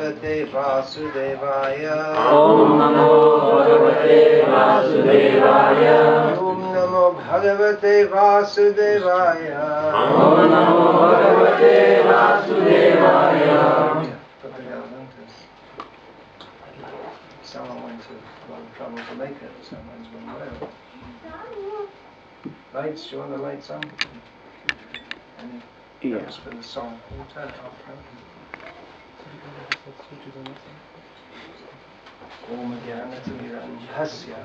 Bhagavate Vasudevaya. Om Namo Bhagavate Vasudevaya. Om Namo Bhagavate Vasudevaya. Om Namo Bhagavate Vasudevaya. Someone went to a lot of trouble to make it, someone's been well. Lights, do you want the lights on? Any notes for the song? Can you turn it off, right? Om Jnanatimirandhasya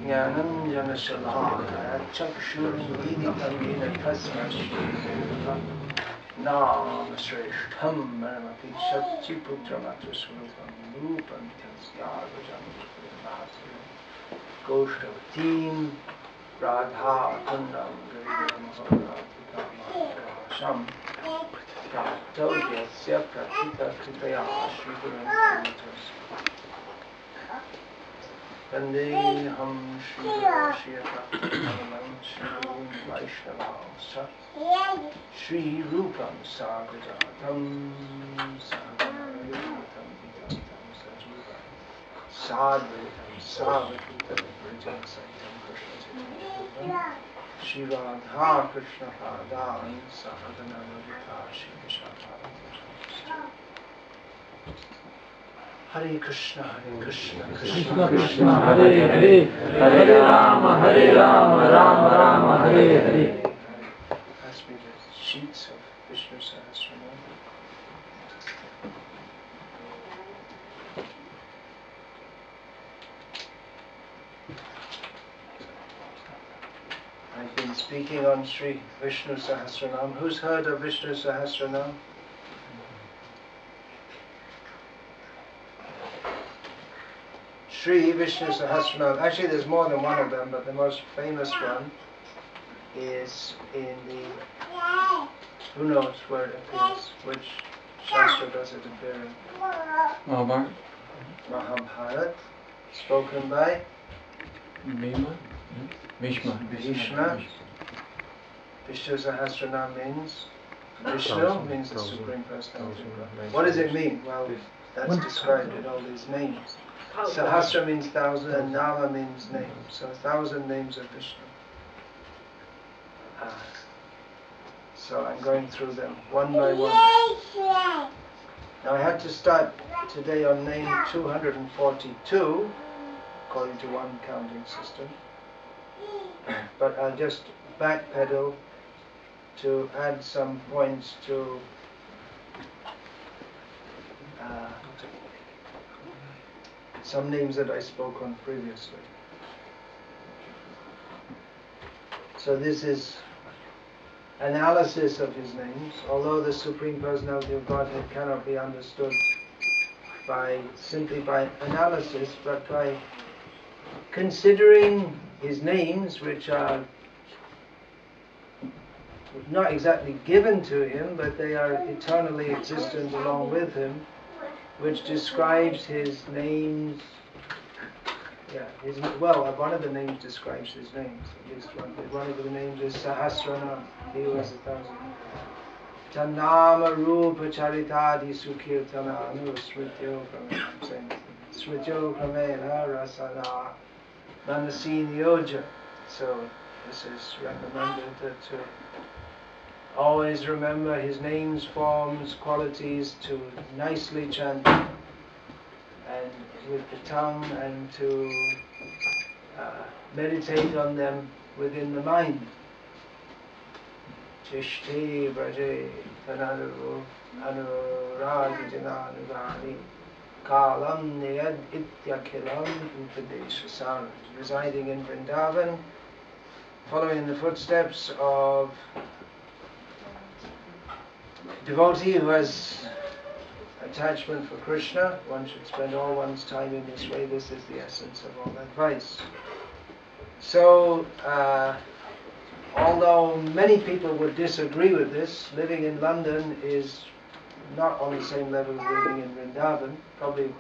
Jnanam Janashalakaya Chakshurmidikam Yena Tasmai Shri Nam Shreshtham Maramati Shachiputramatra Srupam Rupam Tasyagajam Goshtavatim Radha Kundam Garidam Sham Tatodhyasya Pratita Kritaya Shripuram Vandeham Shri Shri Vaishnava Shri Rupam Sagadatam Sagadatam Sadvatam Savatam Brijam Saitam Krishna Shri Radha Krishna Padan Sahagana Ravita Shri Krishna Hare Krishna, Krishna Krishna, Hare Hare, Hare Rama, Rama Rama, Hare Hare. Pass me the sheets of Vishnu Sahasranam. I've been speaking on Sri Vishnu Sahasranam. Who's heard of Vishnu Sahasranam? Sri Vishnu Sahasranam. Actually, there's more than one of them, but the most famous one is in the... Who knows where it appears? Which Shastra does it appear in? Mahabharata. Mahabharata. Spoken by? Bhishma. Bhishma. Vishnu Sahasranam means... Vishnu means the Supreme Personality of God. What does it mean? Well, that's described in all these names. Sahasra means thousand and Nama means name. So 1,000 names of Vishnu. So I'm going through them one by one. Now I had to start today on name 242, according to one counting system. But I'll just backpedal to add some points to some names that I spoke on previously. So this is analysis of his names, although the Supreme Personality of Godhead cannot be understood simply by analysis, but by considering his names, which are not exactly given to him, but they are eternally existent along with him, which describes his names. One of the names describes his names. At least one of the names is Sahasranam. He was 1,000. Tanama Rupa Charitadi Sukirtana Anu Smrityo Pramena. I'm saying Smrityo Pramena Rasana Manasin Yoja. So this is recommended to always remember his names, forms, qualities, to nicely chant and with the tongue, and to meditate on them within the mind. Chishti Braje Tanadu Anuragijana Anugani Kalam Niyad Ityakilam Upadeshasana. Residing in Vrindavan, following in the footsteps of devotee who has attachment for Krishna. One should spend all one's time in this way. This is the essence of all advice. So, although many people would disagree with this, living in London is not on the same level as living in Vrindavan. Probably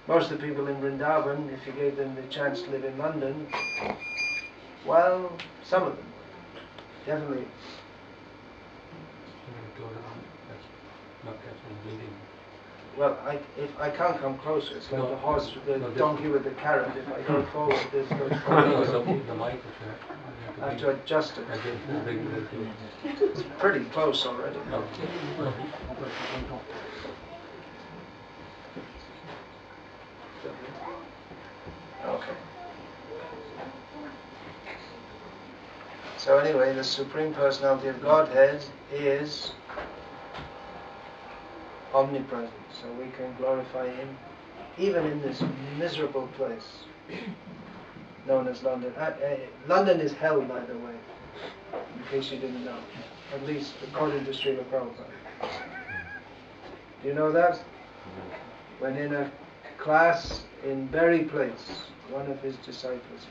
most of the people in Vrindavan, if you gave them the chance to live in London, well, some of them would. Definitely. well, if I can't come closer, it's like the horse, the donkey with the carrot. If I go forward, this goes forward. I have to adjust it. It's pretty close already. Okay. So anyway, the Supreme Personality of Godhead is omnipresent, so we can glorify Him even in this miserable place known as London. London is hell, by the way, in case you didn't know, at least according to Srila Prabhupada. Do you know that? When in a class in Berry Place, one of his disciples,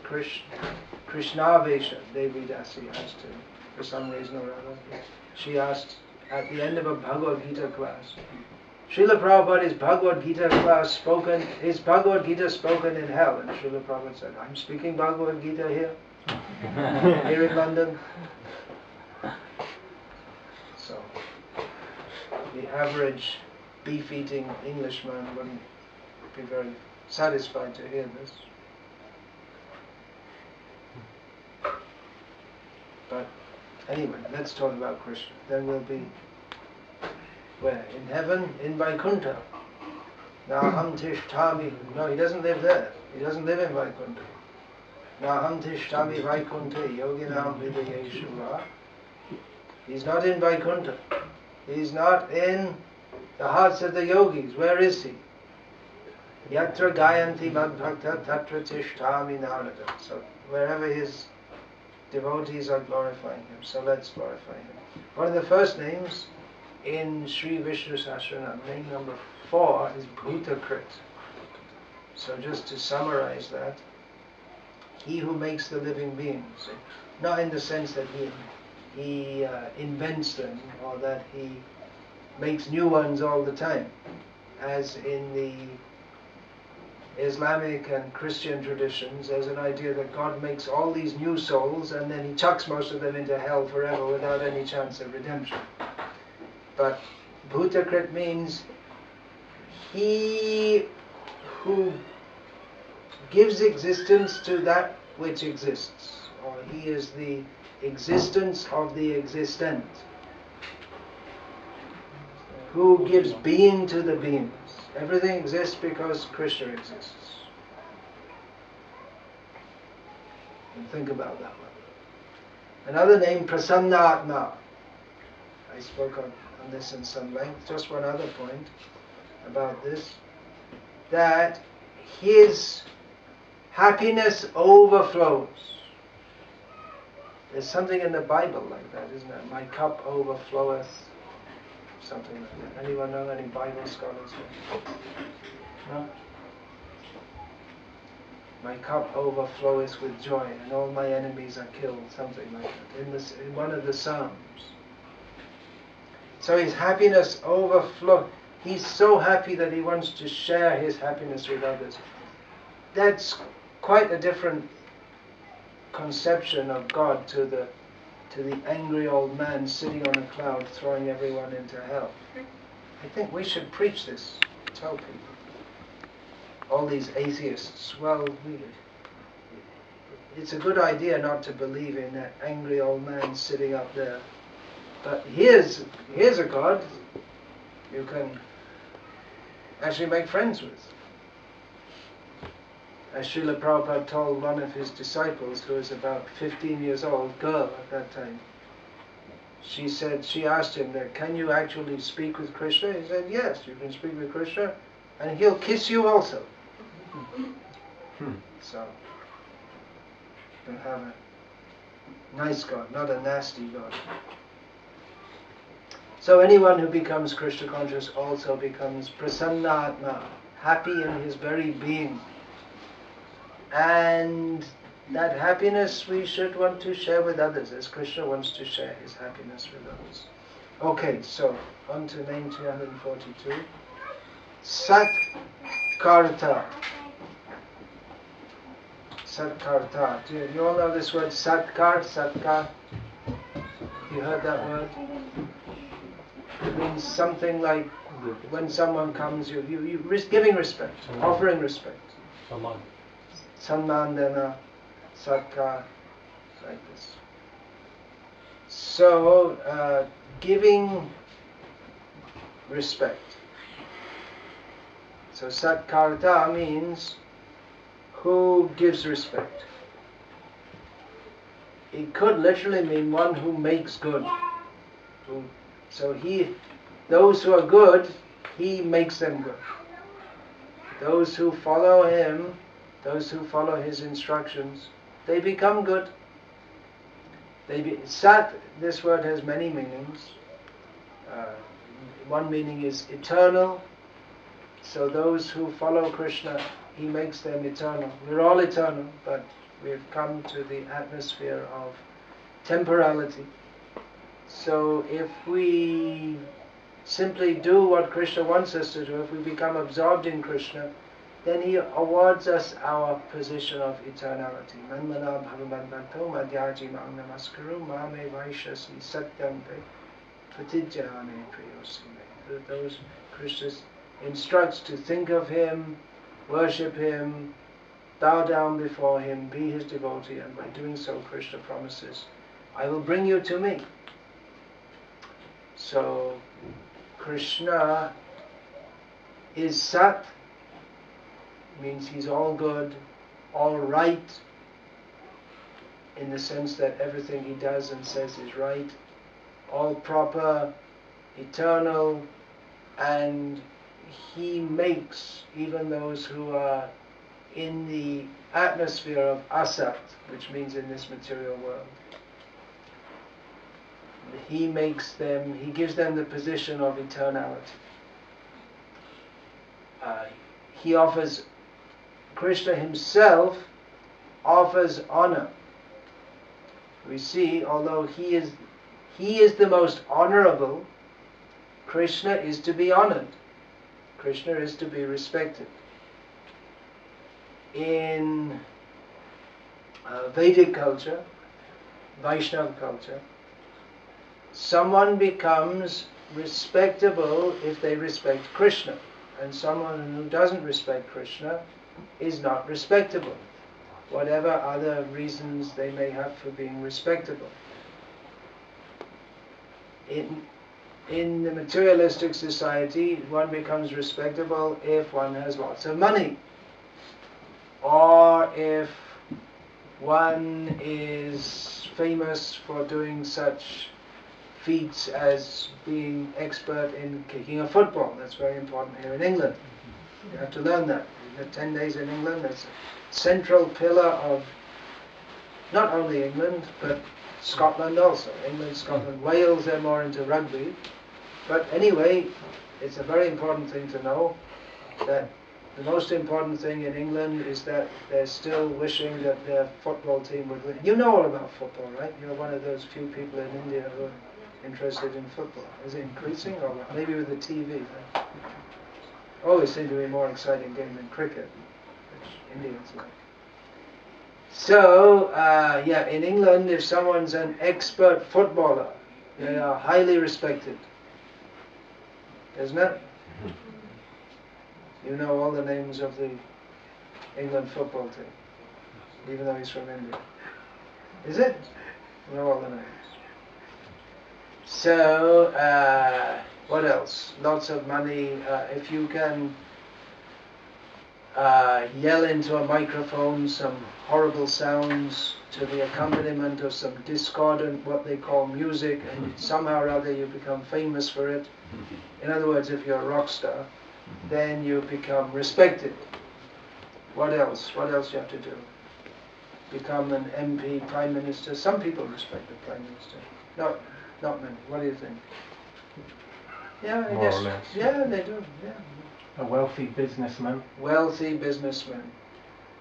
Krishnavesha Devi Dasi, asked him, for some reason or other, she asked at the end of a Bhagavad Gita class, Srila Prabhupada, is Bhagavad Gita spoken in hell? And Srila Prabhupada said, I'm speaking Bhagavad Gita here, here in London. So, the average beef-eating Englishman wouldn't be very satisfied to hear this. But anyway, let's talk about Krishna. Then we'll be where? In heaven? In Vaikuntha. Naham tishtami. No, he doesn't live there. He doesn't live in Vaikuntha. Naham tishtami Vaikuntha yoginam hridayeshura. He's not in Vaikuntha. He's not in the hearts of the yogis. Where is he? Yatra gayanti madbhakta tatra tishtami narada. So wherever his devotees are glorifying him, so let's glorify him. One of the first names in Sri Vishnu Sahasranam, name number 4, is Bhutakrit. So just to summarize that, he who makes the living beings, not in the sense that he invents them or that he makes new ones all the time, as in the Islamic and Christian traditions. There's an idea that God makes all these new souls and then he chucks most of them into hell forever without any chance of redemption. But Bhutakrit means he who gives existence to that which exists, or he is the existence of the existent, who gives being to the beings. Everything exists because Krishna exists. And think about that one. Another name, Prasannatma. I spoke on this in some length. Just one other point about this. That his happiness overflows. There's something in the Bible like that, isn't there? My cup overfloweth. Something like that. Anyone know any Bible scholars here? No? My cup overfloweth with joy, and all my enemies are killed. Something like that. In one of the Psalms. So his happiness overflows. He's so happy that he wants to share his happiness with others. That's quite a different conception of God to the angry old man sitting on a cloud throwing everyone into hell. I think we should preach this, tell people. All these atheists, well, it's a good idea not to believe in that angry old man sitting up there. But here's a God you can actually make friends with. As Srila Prabhupada told one of his disciples, who was about 15 years old, girl at that time, she asked him that, can you actually speak with Krishna? He said, yes, you can speak with Krishna, and he'll kiss you also. So, you can have a nice God, not a nasty God. So anyone who becomes Krishna conscious also becomes Prasannatma, happy in his very being. And that happiness we should want to share with others, as Krishna wants to share his happiness with others. Okay, so on to name 242. Satkarta. Satkarta. Do you all know this word Satkar? Satkar? You heard that word? It means something like When someone comes, giving respect, offering respect. Sanmandana, satkar, like this. So, giving respect. So satkarta means who gives respect. It could literally mean one who makes good. So those who are good, he makes them good. Those who follow him, those who follow his instructions, they become good. Sat, this word has many meanings. One meaning is eternal. So those who follow Krishna, he makes them eternal. We're all eternal, but we've come to the atmosphere of temporality. So if we simply do what Krishna wants us to do, if we become absorbed in Krishna, then he awards us our position of eternality. Manmana bhavavan bhakto madhyaji mam namaskaru mame vaishasi satyampe patijjane priyosime. Those Krishna instructs to think of him, worship him, bow down before him, be his devotee, and by doing so Krishna promises, I will bring you to me. So Krishna is Sat, means he's all good, all right, in the sense that everything he does and says is right, all proper, eternal, and he makes even those who are in the atmosphere of asat, which means in this material world. He makes them, he gives them the position of eternality. He offers, Krishna himself offers honor. We see, although he is the most honorable, Krishna is to be honored. Krishna is to be respected. In Vedic culture, Vaishnava culture, someone becomes respectable if they respect Krishna, and someone who doesn't respect Krishna is not respectable, whatever other reasons they may have for being respectable. In the materialistic society, one becomes respectable if one has lots of money, or if one is famous for doing such feats as being expert in kicking a football. That's very important here in England. You have to learn that. You get 10 days in England. That's a central pillar of not only England, but Scotland also. England, Scotland, Wales, they're more into rugby. But anyway, it's a very important thing to know that the most important thing in England is that they're still wishing that their football team would win. You know all about football, right? You're one of those few people in India who are interested in football. Is it increasing, or maybe with the TV? Right? Always seem to be a more exciting game than cricket, which Indians like. So, in England, if someone's an expert footballer, they are highly respected. Isn't it? You know all the names of the England football team, even though he's from India. Is it? You know all the names. So, what else? Lots of money. If you can yell into a microphone some horrible sounds to the accompaniment of some discordant, what they call music, and somehow or other you become famous for it. In other words, if you're a rock star, then you become respected. What else? What else you have to do? Become an MP, Prime Minister. Some people respect the Prime Minister. No, not many. What do you think? Yeah, I guess. More or less. Yeah, they do. Yeah. A wealthy businessman. Wealthy businessman.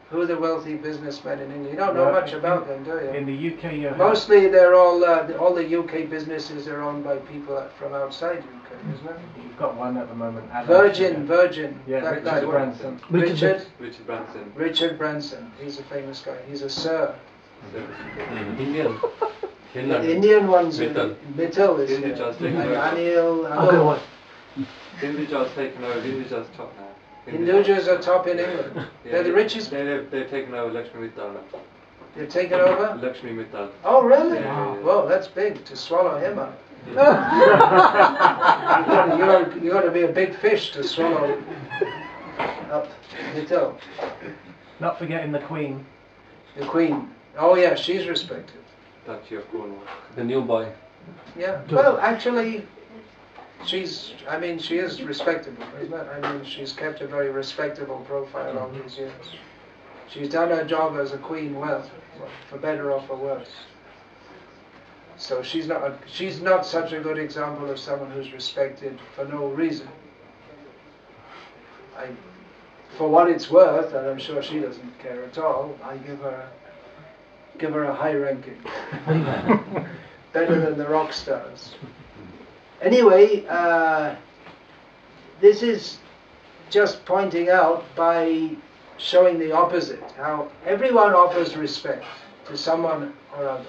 Who are the wealthy businessmen in India? You don't know much about them, do you? In the UK, mostly they're all the UK businesses are owned by people from outside UK, isn't it? You've got one at the moment. Virgin. Yeah, Richard Branson. Richard Branson. He's a famous guy. He's a Sir. Indian. The Indian ones. Mittal is here. Anil. Hinduja's taken over. Hinduja's top now. Hindujas are top in England. They're the richest. They've taken over Lakshmi Mittal. They've taken over? Lakshmi Mittal. Oh, really? Yeah. Whoa, that's big to swallow him up. You got to be a big fish to swallow up Mittal. Not forgetting the Queen. The Queen. Oh, yeah, she's respected. Duchy of Cornwall. The new boy. Yeah. Well, actually, she is respectable, isn't it? I mean, she's kept a very respectable profile all these years. She's done her job as a queen well, for better or for worse. So she's not such a good example of someone who's respected for no reason. For what it's worth, and I'm sure she doesn't care at all, I give her a high ranking. Better than the rock stars. Anyway, this is just pointing out by showing the opposite, how everyone offers respect to someone or other,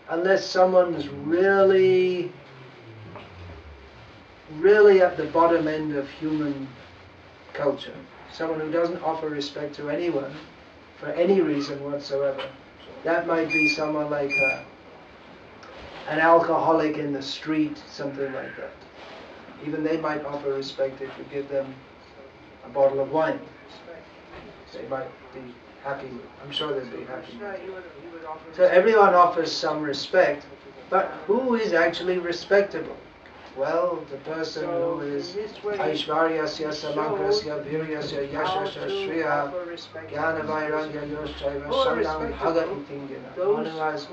unless someone's really at the bottom end of human culture. Someone who doesn't offer respect to anyone for any reason whatsoever. That might be someone like an alcoholic in the street, something like that. Even they might offer respect if you give them a bottle of wine. They might be happy. I'm sure they'd be happy. So everyone offers some respect, but who is actually respectable? Well, the person who is Aishvaryasya, Samagrasya, Viryasya, Yashasya, Shriya, Jnana Vairagya, Yoshchaiva, Shanam, Bhaga Itingina. One who has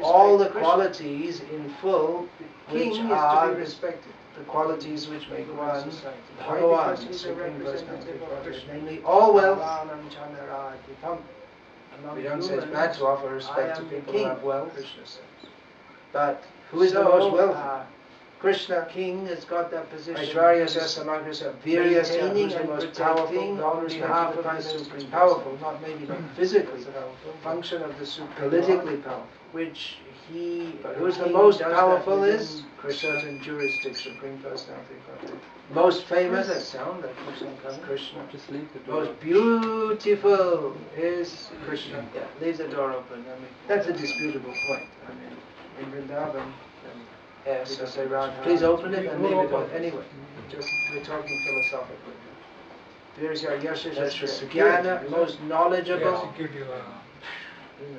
all the qualities in full, which are respected. The qualities which make one Bhagavan, the Supreme Personality of Godhead, namely all wealth. We don't say it's bad to offer respect to people who have wealth, Krishna says. But who is the most wealthy? Krishna, king, has got that position. Aishvaryasya, Samagrasya, Viryasya, who's the most powerful on behalf of the Supreme. Powerful, not physically powerful, function of the Supreme, politically powerful, which he, but who's the most powerful is certain jurisdiction, Supreme Personality of Godhead. Most famous, that sound that keeps on coming, Krishna. Just leave the door. Most beautiful is Krishna. Yeah, leave the door open. I mean, that's a disputable point. I mean, in Vrindavan, yes, I say, please open it and leave it open. Anyway, just we're talking philosophically. There's your Yashasya Jnana, most knowledgeable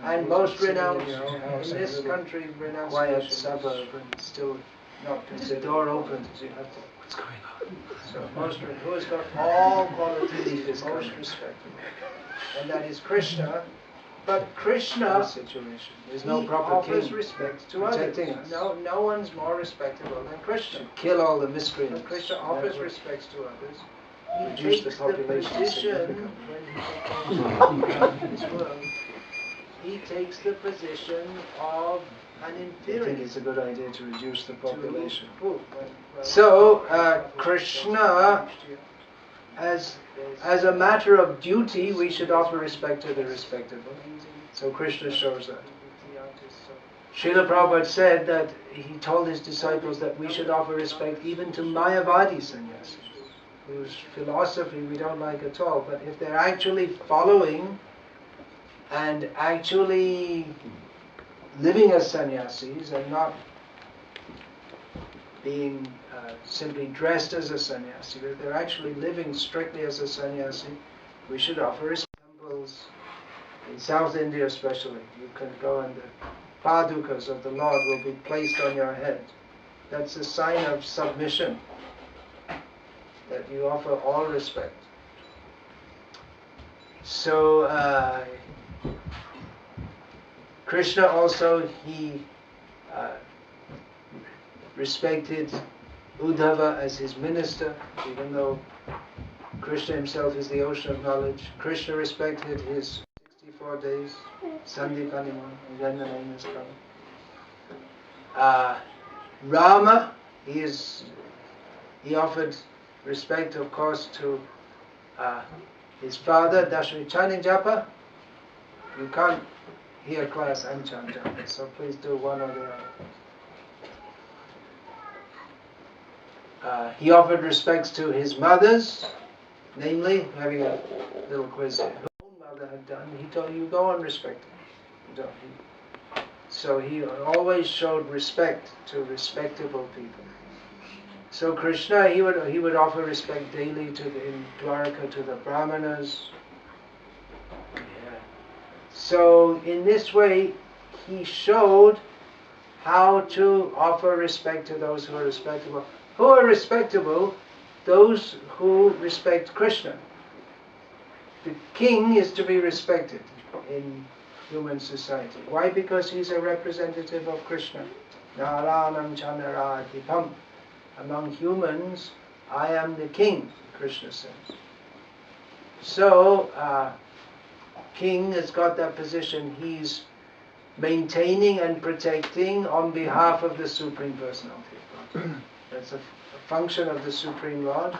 and most renounced in this country. Quiet suburb and still not considered. The door opens. You have to. What's going on? So who has got all qualities is most respectable, and that is Krishna. But Krishna situation. There's no proper offers king respect to others. No one's more respectable than Krishna. To kill all the miscreants. But Krishna offers respect to others. He reduce the population significantly. He takes the position of an inferior. I think it's a good idea to reduce the population. So Krishna, as a matter of duty, we should offer respect to the respectable. So Krishna shows that. Srila Prabhupada said that he told his disciples that we should offer respect even to Mayavadi sannyasis, whose philosophy we don't like at all. But if they're actually following and actually living as sannyasis and not being simply dressed as a sannyasi, but if they're actually living strictly as a sannyasi, we should offer respect. Temples in South India especially, you can go and the padukas of the Lord will be placed on your head. That's a sign of submission, that you offer all respect. So Krishna also, he respected Uddhava as his minister, even though Krishna himself is the ocean of knowledge. Krishna respected his 64 days, Sandipaniman, and then the name is coming. Rama, he offered respect, of course, to his father, Dashami Japa. You can't hear class and Japa, so please do one or the other. he offered respects to his mothers, namely, having a little quiz here. Her own mother had done, he told you go and respect her. So he always showed respect to respectable people. So Krishna, he would offer respect daily in Dwarka to the Brahmanas. So in this way, he showed how to offer respect to those who are respectable. Who are respectable? Those who respect Krishna. The king is to be respected in human society. Why? Because he's a representative of Krishna. Naranam Chandaradipam. Among humans, I am the king, Krishna says. So, king has got that position. He's maintaining and protecting on behalf of the Supreme Personality of God. That's a function of the Supreme Lord,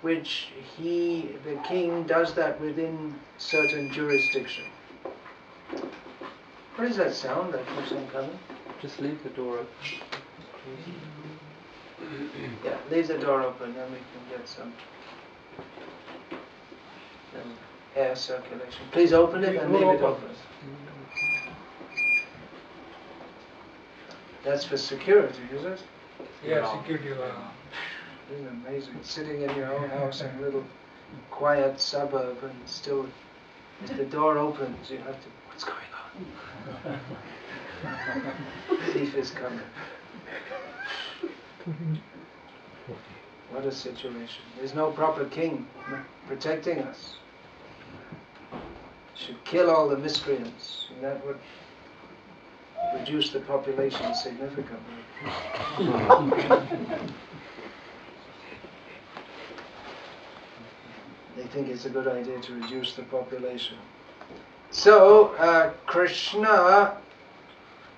which the king does that within certain jurisdiction. What is that sound that keeps on coming? Just leave the door open. Yeah, leave the door open, then we can get some air circulation. Please open it and leave it open. That's for security, is it? Yeah, security. Isn't it amazing? Sitting in your own house in a little quiet suburb and still, if the door opens, you have to, what's going on? Thief is coming. What a situation. There's no proper king protecting us. Should kill all the miscreants, and that would reduce the population significantly. They think it's a good idea to reduce the population. So, Krishna,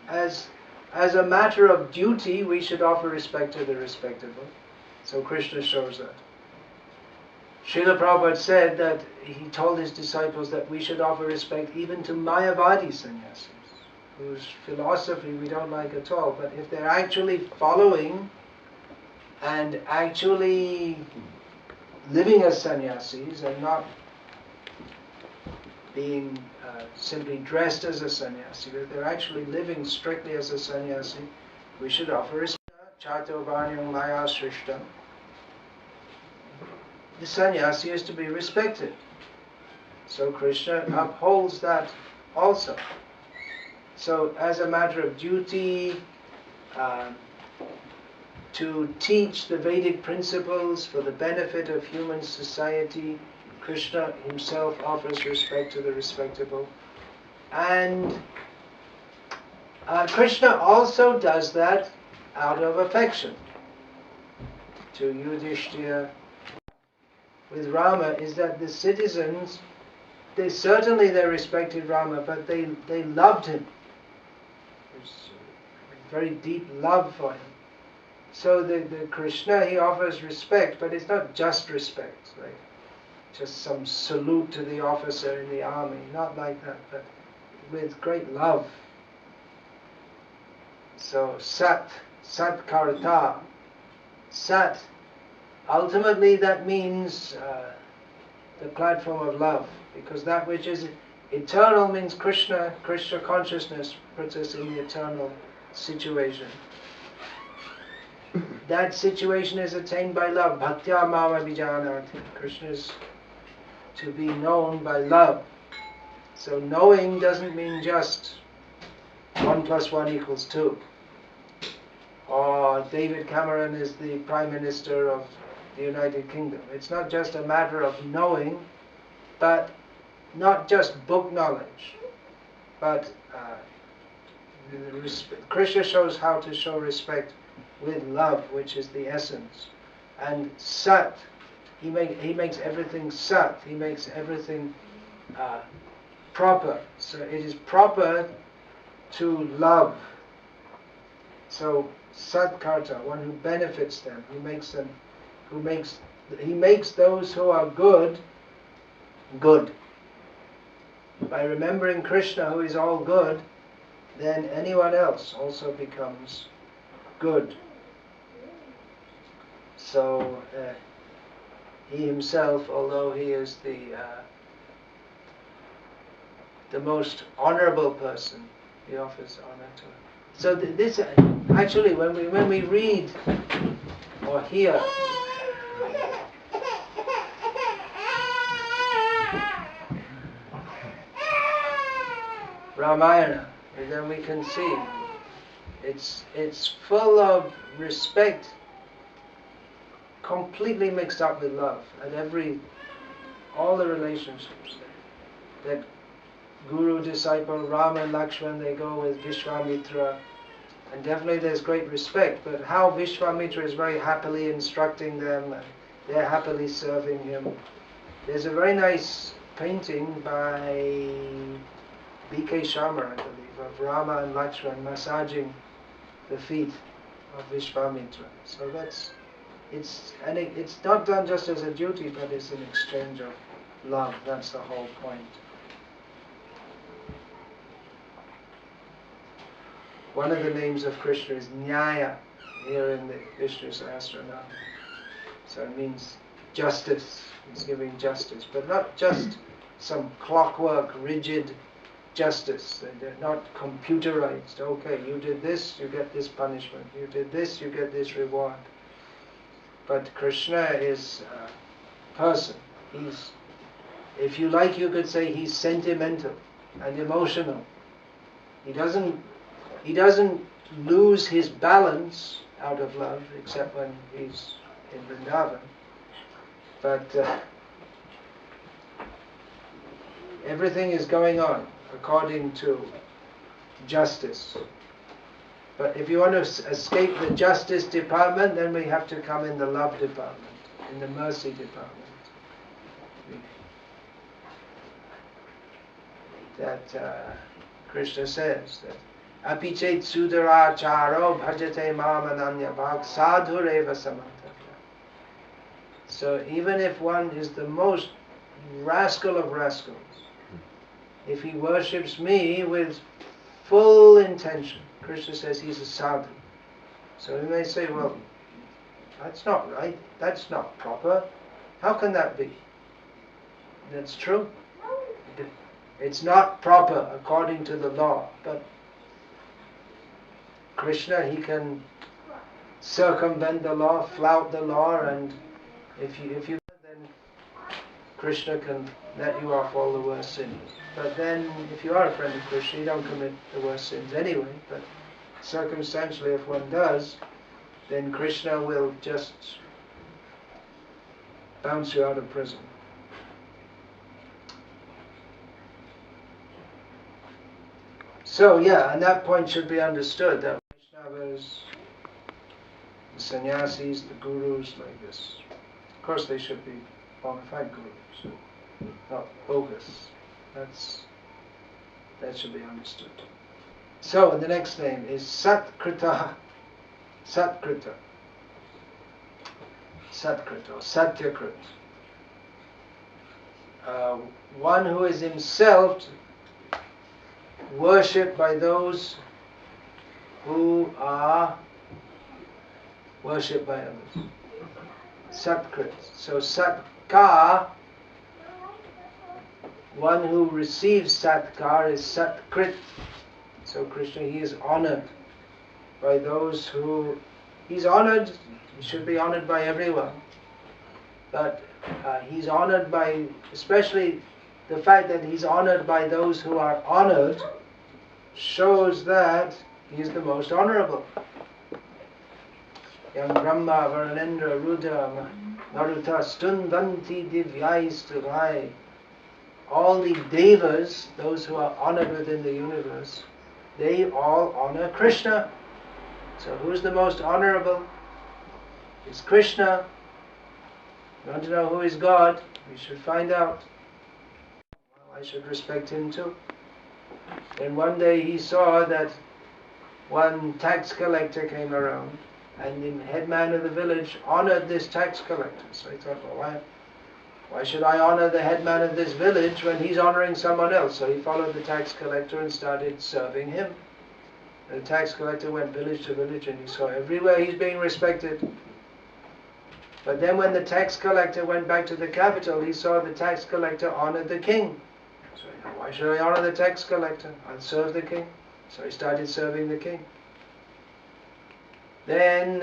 as a matter of duty, we should offer respect to the respectable. So Krishna shows that. Srila Prabhupada said that he told his disciples that we should offer respect even to Mayavadi sannyasis, whose philosophy we don't like at all, but if they're actually following and actually living as sannyasis and not being simply dressed as a sannyasi, but they're actually living strictly as a sannyasi, we should offer respect. Chato Vanyam Maya Srishtam. The sannyasi is to be respected. So Krishna upholds that also. So as a matter of duty, to teach the Vedic principles for the benefit of human society, Krishna himself offers respect to the respectable. And Krishna also does that out of affection. To Yudhishthira with Rama is that the citizens, they respected Rama, but they loved him. There's a very deep love for him. So the Krishna, he offers respect, but it's not just respect, like just some salute to the officer in the army, not like that, but with great love. So Sat Karta, Sat, ultimately that means the platform of love, because that which is eternal means Krishna consciousness puts us in the eternal situation. That situation is attained by love. Bhaktya mama vijanati. Krishna is to be known by love. So knowing doesn't mean just 1 + 1 = 2. Or David Cameron is the Prime Minister of the United Kingdom. It's not just a matter of knowing, but not just book knowledge, but Krishna shows how to show respect with love, which is the essence. And Sat, he makes everything Sat, he makes everything proper. So it is proper to love. So Satkarta, one who benefits them, he makes those who are good, good. By remembering Krishna, who is all good, then anyone else also becomes good. So he himself, although he is the most honorable person, he offers honor to him. So this actually, when we read or hear Ramayana, then we can see it's full of respect, completely mixed up with love at all the relationships. That guru, disciple, Rama and Lakshman, they go with Vishwamitra, and definitely there's great respect, but how Vishwamitra is very happily instructing them, and they're happily serving him. There's a very nice painting by B.K. Sharma, I believe, of Rama and Lakshman massaging the feet of Vishwamitra. So it's not done just as a duty, but it's an exchange of love. That's the whole point. One of the names of Krishna is Nyaya, here in the Vishnu Sahasranam. So it means justice. He's giving justice, but not just some clockwork, rigid justice. They're not computerized. Okay, you did this, you get this punishment. You did this, you get this reward. But Krishna is a person. He's, if you like, you could say he's sentimental and emotional. He doesn't lose his balance out of love, except when he's in Vrindavan. But everything is going on according to justice. But if you want to escape the justice department, then we have to come in the love department, in the mercy department. That Krishna says that Api chet sudaracharo bhajate mam ananya bhag sadhureva samantavya. So even if one is the most rascal of rascals, if he worships me with full intention, Krishna says he's a sadhu. So we may say, well, that's not right, that's not proper. How can that be? That's true. It's not proper according to the law, but Krishna, he can circumvent the law, flout the law, and if you then Krishna can let you off all the worst sins. But then, if you are a friend of Krishna, you don't commit the worst sins anyway. But circumstantially, if one does, then Krishna will just bounce you out of prison. So yeah, and that point should be understood, that Vaishnavas, the sannyasis, the gurus like this, of course they should be bona fide gurus, not bogus. That should be understood. So the next name is Satkrita. Satkrita. Satkrita or Satyakrit. One who is himself worshipped by those who are worshipped by others. Satkrit. So Satkar, one who receives Satkar is Satkrit. So Krishna, he is honored by those who, he's honored, he should be honored by everyone. But he's honored by, especially the fact that he's honored by those who are honored shows that he is the most honorable. Yang Brahma, Varanendra, Rudra, Maruta, Stundanti, Divyai, Stuvai. All the devas, those who are honored within the universe, they all honor Krishna. So who's the most honorable? It's Krishna. You want to know who is God? We should find out. Well, I should respect him too. Then one day he saw that one tax collector came around, and the headman of the village honored this tax collector. So he thought, well, why should I honor the headman of this village when he's honoring someone else? So he followed the tax collector and started serving him. And the tax collector went village to village, and he saw everywhere he's being respected. But then when the tax collector went back to the capital, he saw the tax collector honored the king. So he thought, why should I honor the tax collector? I'll serve the king. So he started serving the king. Then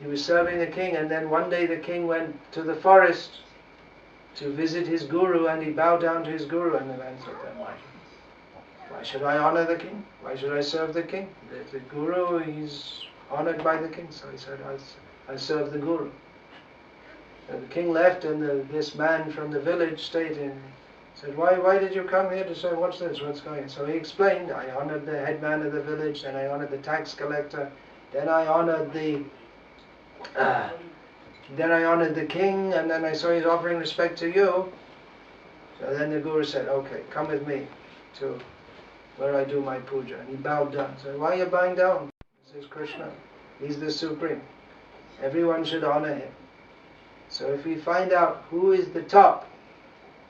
he was serving the king, and then one day the king went to the forest to visit his guru, and he bowed down to his guru, and the man said, why should I honor the king? Why should I serve the king? The guru, he's honored by the king. So he said, I'll serve the guru. And the king left, and this man from the village stayed in. Said, why did you come here to say, what's this, what's going on? So he explained, I honored the headman of the village, and I honored the tax collector, then I honored the king, and then I saw he's offering respect to you. So then the guru said, okay, come with me to where I do my puja. And he bowed down. So why are you bowing down? This is Krishna. He's the supreme. Everyone should honor him. So if we find out who is the top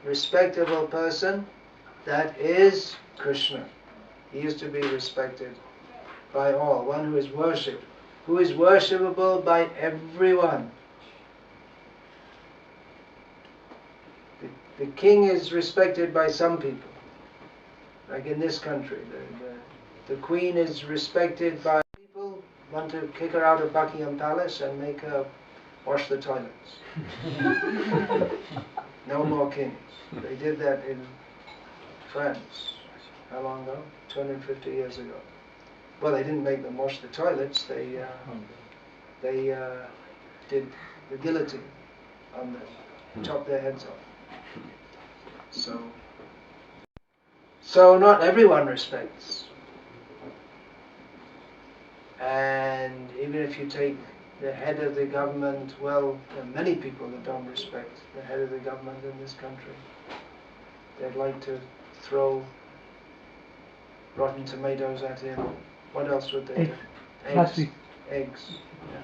respectable person, that is Krishna. He is to be respected by all, one who is worshipped, who is worshipable by everyone. The king is respected by some people, like in this country. The queen is respected by people who want to kick her out of Buckingham Palace and make her wash the toilets. No more kings. They did that in France. How long ago? 250 years ago. Well, they didn't make them wash the toilets. They did the guillotine on them, chopped their heads off. So not everyone respects. And even if you take the head of the government, well, there are many people that don't respect the head of the government in this country. They'd like to throw rotten tomatoes at him. What else would they do? Eggs. Eggs. Yeah.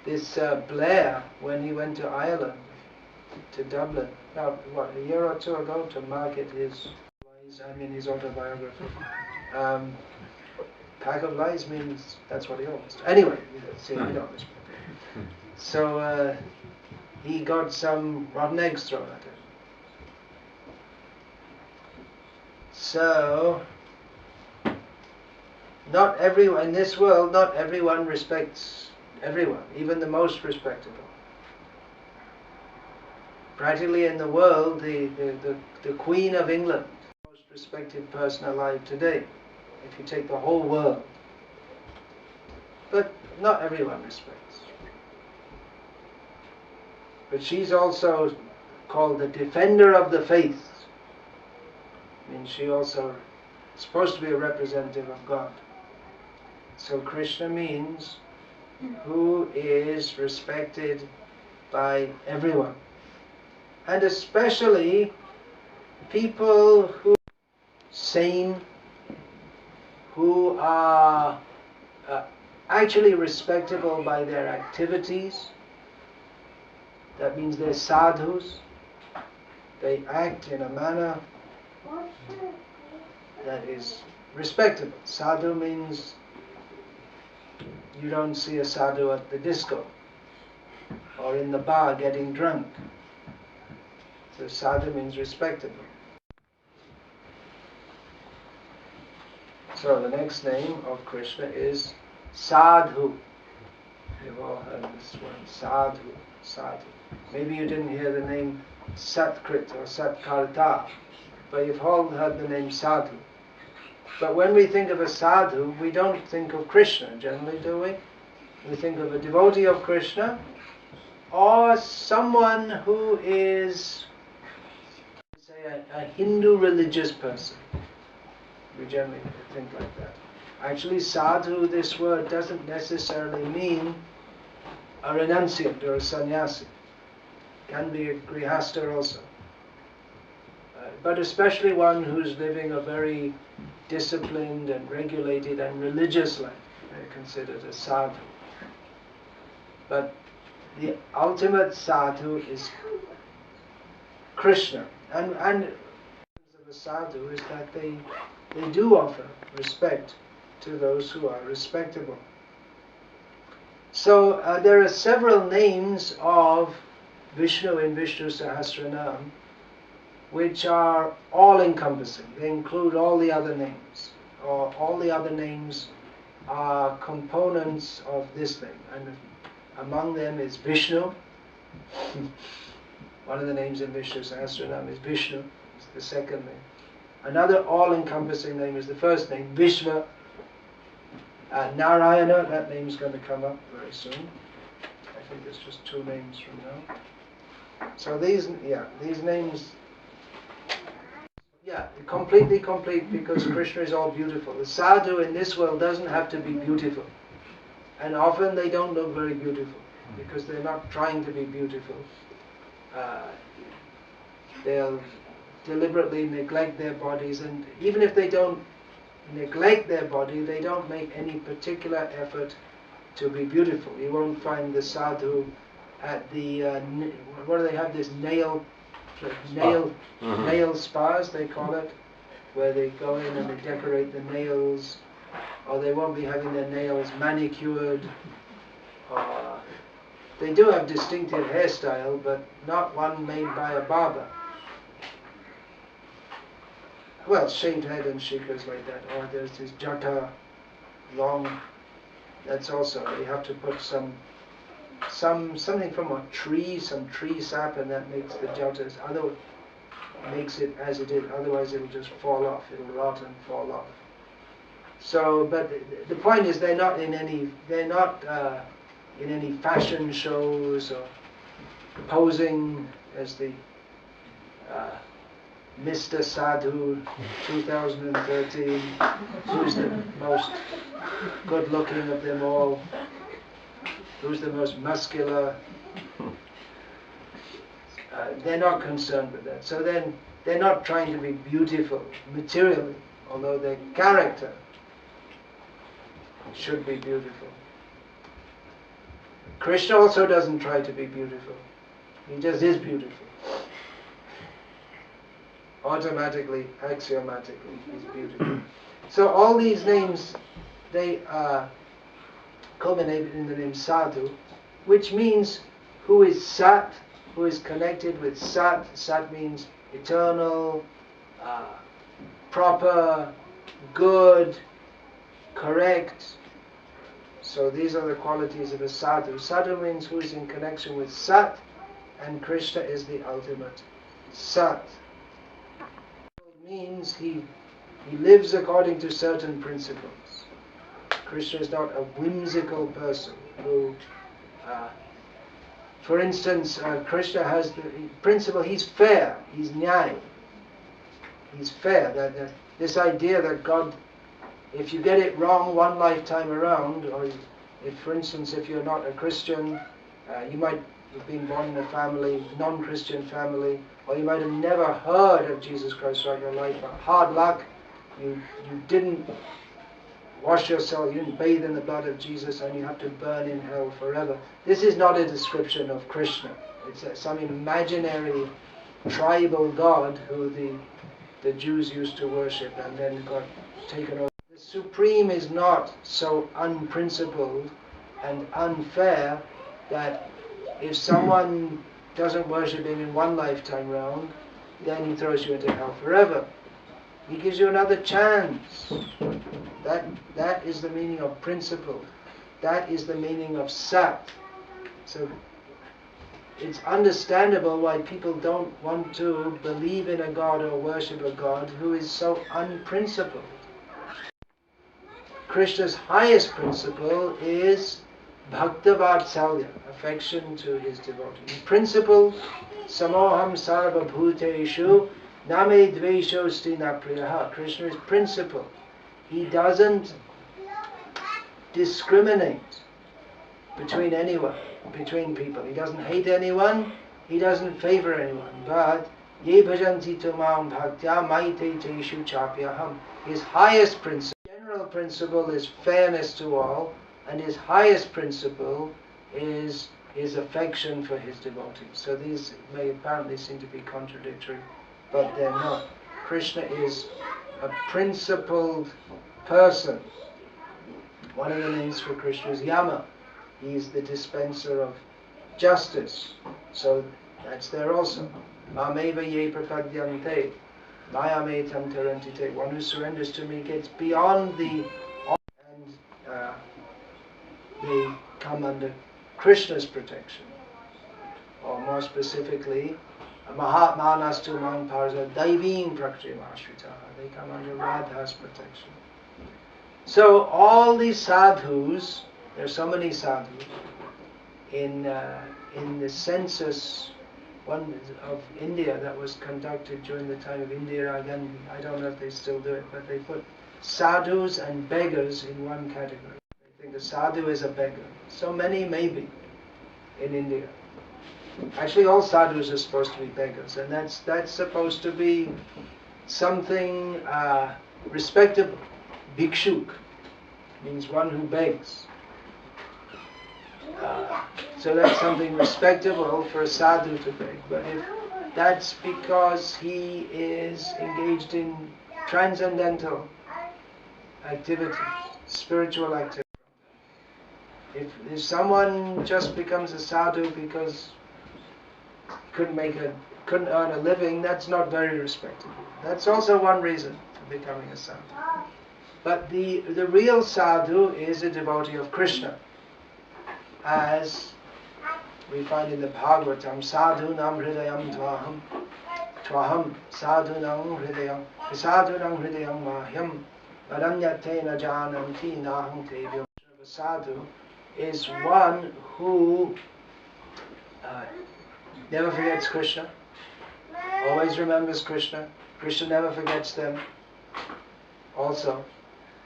This Blair, when he went to Ireland, to Dublin, about a year or two ago, to market his autobiography. Pack of lies means that's what he owns. Anyway, see, we don't respect it. So he got some rotten eggs thrown at him. So not everyone in this world, not everyone respects everyone, even the most respectable. Practically in the world, the Queen of England, the most respected person alive today, if you take the whole world. But not everyone respects. But she's also called the defender of the faith. I mean, she also is supposed to be a representative of God. So Krishna means who is respected by everyone. And especially people who are sane, who are actually respectable by their activities. That means they're sadhus. They act in a manner that is respectable. Sadhu means you don't see a sadhu at the disco or in the bar getting drunk. So sadhu means respectable. So the next name of Krishna is Sadhu. You've all heard this word, Sadhu, Sadhu. Maybe you didn't hear the name Satkrit or Satkarta, but you've all heard the name Sadhu. But when we think of a sadhu, we don't think of Krishna generally, do we? We think of a devotee of Krishna or someone who is, say, a Hindu religious person. We generally think like that. Actually, sadhu, this word doesn't necessarily mean a renunciant or a sannyasi. It can be a grihastha also. But especially one who's living a very disciplined and regulated and religious life. They're considered a sadhu. But the ultimate sadhu is Krishna. And of a sadhu is that they do offer respect to those who are respectable. So there are several names of Vishnu in Vishnu Sahasranam which are all-encompassing. They include all the other names. Or all the other names are components of this name. And among them is Vishnu. One of the names in Vishnu Sahasranam is Vishnu. It's the second name. Another all-encompassing name is the first name, Vishva. Narayana, that name's going to come up very soon. I think there's just 2 names from now. So these names, completely complete because Krishna is all beautiful. The sadhu in this world doesn't have to be beautiful. And often they don't look very beautiful because they're not trying to be beautiful. They'll deliberately neglect their bodies, and even if they don't neglect their body, they don't make any particular effort to be beautiful. You won't find the sadhu at the what do they have, this nail spas they call it, where they go in and they decorate the nails, or they won't be having their nails manicured. They do have distinctive hairstyle, but not one made by a barber. Well, shaved head and shikhas like that, or there's this jata, long. That's also, you have to put something from a tree, some tree sap, and that makes the jatas. Makes it as it is. Otherwise, it'll just fall off. It'll rot and fall off. So, but the point is, they're not in any fashion shows or posing as the Mr. Sadhu 2013, who's the most good looking of them all, who's the most muscular. They're not concerned with that. So then they're not trying to be beautiful materially, although their character should be beautiful. Krishna also doesn't try to be beautiful. He just is beautiful. Automatically, axiomatically, he's beautiful. So all these names, they culminate in the name Sadhu, which means who is Sat, who is connected with Sat. Sat means eternal, proper, good, correct. So these are the qualities of a Sadhu. Sadhu means who is in connection with Sat, and Krishna is the ultimate Sat. Means he lives according to certain principles. Krishna is not a whimsical person who, for instance, Krishna has the principle, he's fair, he's nyaya. He's fair. That this idea that God, if you get it wrong one lifetime around, or if, for instance, if you're not a Christian, you might have been born in a family, non-Christian family, or you might have never heard of Jesus Christ throughout your life, but hard luck, you didn't wash yourself, you didn't bathe in the blood of Jesus, and you have to burn in hell forever. This is not a description of Krishna. It's some imaginary tribal god who the Jews used to worship and then got taken over. The Supreme is not so unprincipled and unfair that if someone doesn't worship him in one lifetime round, then he throws you into hell forever. He gives you another chance. That is the meaning of principle. That is the meaning of Sat. So it's understandable why people don't want to believe in a God or worship a God who is so unprincipled. Krishna's highest principle is Bhakta Vatsalya, affection to his devotees. Principle, Samoham Sarva Bhuteshu Name Dvesho Stina Priyaha. Krishna is principle. He doesn't discriminate between anyone, between people. He doesn't hate anyone, he doesn't favor anyone. But Ye bhajanti tumam bhaktya maite teshu chapyaham. His highest principle, general principle, is fairness to all, and his highest principle is his affection for his devotees. So these may apparently seem to be contradictory, but they're not. Krishna is a principled person. One of the names for Krishna is Yama. He's the dispenser of justice. So that's there also. Mameva ye prapadyante, mayametam tarantite. One who surrenders to me gets beyond the and they come under Krishna's protection. Or more specifically, Mahatmanastu Mang Parza Daivim Prakrimashrita. They come under Radha's protection. So all these sadhus, there are so many sadhus, in the census of India that was conducted during the time of Indira Gandhi, I don't know if they still do it, but they put sadhus and beggars in one category. They think a sadhu is a beggar. So many maybe in India. Actually, all sadhus are supposed to be beggars, and that's supposed to be something respectable. Bhikshuk means one who begs. So that's something respectable for a sadhu to beg. But if that's because he is engaged in transcendental activity, spiritual activity. If someone just becomes a sadhu because couldn't earn a living, that's not very respectable. That's also one reason for becoming a sadhu. But the real sadhu is a devotee of Krishna. As we find in the Bhagavatam, sadhunam hridayam tvaham sadhunam hridayam mahyam varanyatena jananti naham tevyam. A sadhu is one who never forgets Krishna, always remembers Krishna. Krishna never forgets them. Also,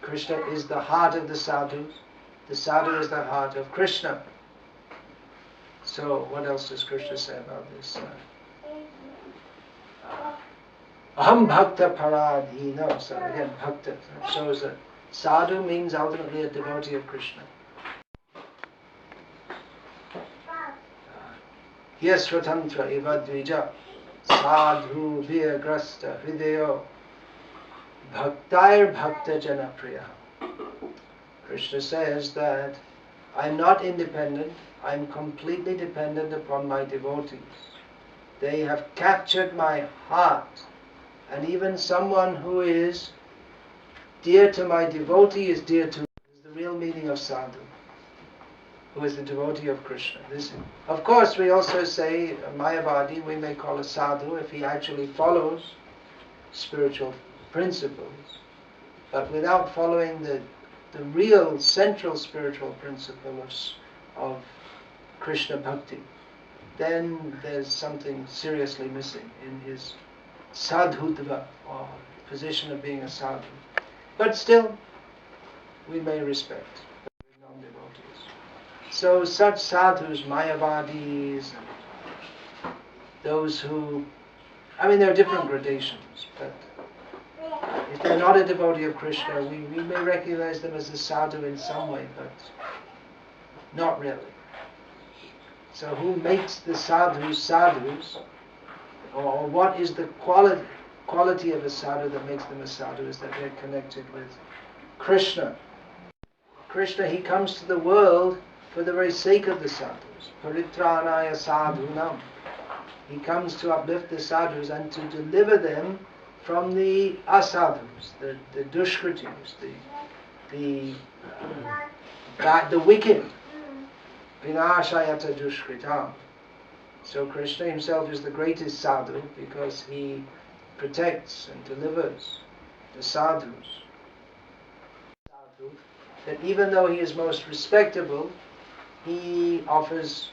Krishna is the heart of the sadhus. The sadhu is the heart of Krishna. So, what else does Krishna say about this? Aham bhakta paradhina. So again, bhakta shows that sadhu means ultimately a devotee of Krishna. Yasvatantra evadvija sadhu vyagrasta hridayo bhaktair bhakta janapriya. Krishna says that I'm not independent, I'm completely dependent upon my devotees. They have captured my heart, and even someone who is dear to my devotee is dear to me. This is the real meaning of sadhu, who is the devotee of Krishna. Of course, we also say Mayavadi, we may call a sadhu if he actually follows spiritual principles, but without following the real central spiritual principle of Krishna Bhakti, then there's something seriously missing in his sadhutva, or position of being a sadhu. But still, we may respect non-devotees. So such sadhus, Mayavadis, and those who, there are different gradations, but if they're not a devotee of Krishna, we may recognize them as a sadhu in some way, but not really. So who makes the sadhus sadhus, or what is the quality of a sadhu that makes them a sadhu, is that they're connected with Krishna. Krishna, he comes to the world for the very sake of the sadhus. Paritranaya sadhunam. He comes to uplift the sadhus and to deliver them from the asadhus, the dushkritis, the wicked. Vinashayata dushkritam. So Krishna himself is the greatest sadhu because he protects and delivers the sadhus. That even though he is most respectable, he offers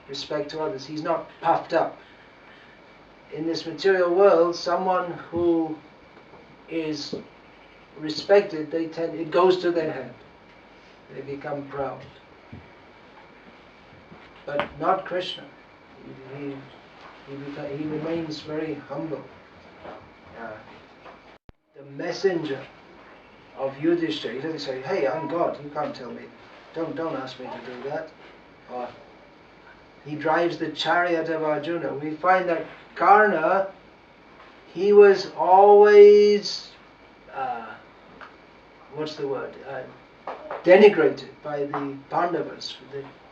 respect to others. He's not puffed up. In this material world, someone who is respected, it goes to their head. They become proud. But not Krishna. He remains very humble. The messenger of Yudhishthira, he doesn't say, "Hey, I'm God, you can't tell me. Don't ask me to do that." Or he drives the chariot of Arjuna. We find that Karna, he was always, denigrated by the Pandavas.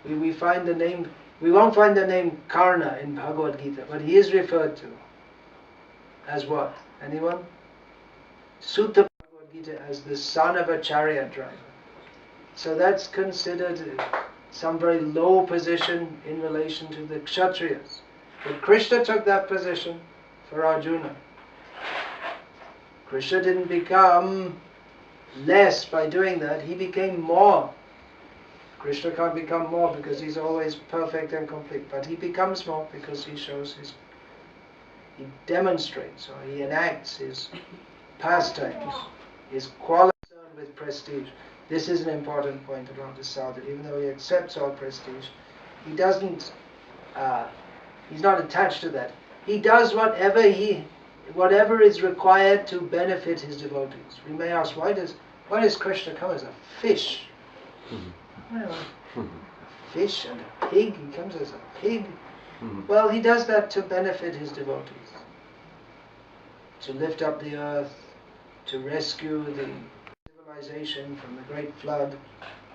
We find the name. We won't find the name Karna in Bhagavad Gita, but he is referred to as what? Anyone? Sutta Bhagavad Gita as the son of a chariot driver. So that's considered some very low position in relation to the Kshatriyas. But Krishna took that position for Arjuna. Krishna didn't become less by doing that, he became more. Krishna can't become more because he's always perfect and complete, but he becomes more because he demonstrates or he enacts his pastimes, his quality with prestige. This is an important point about the sadhu. Even though he accepts all prestige, he doesn't. He's not attached to that. He does whatever is required to benefit his devotees. We may ask, why does Krishna come as a fish? Well, a fish and a pig. He comes as a pig. Well, he does that to benefit his devotees, to lift up the earth, to rescue the civilization from the great flood.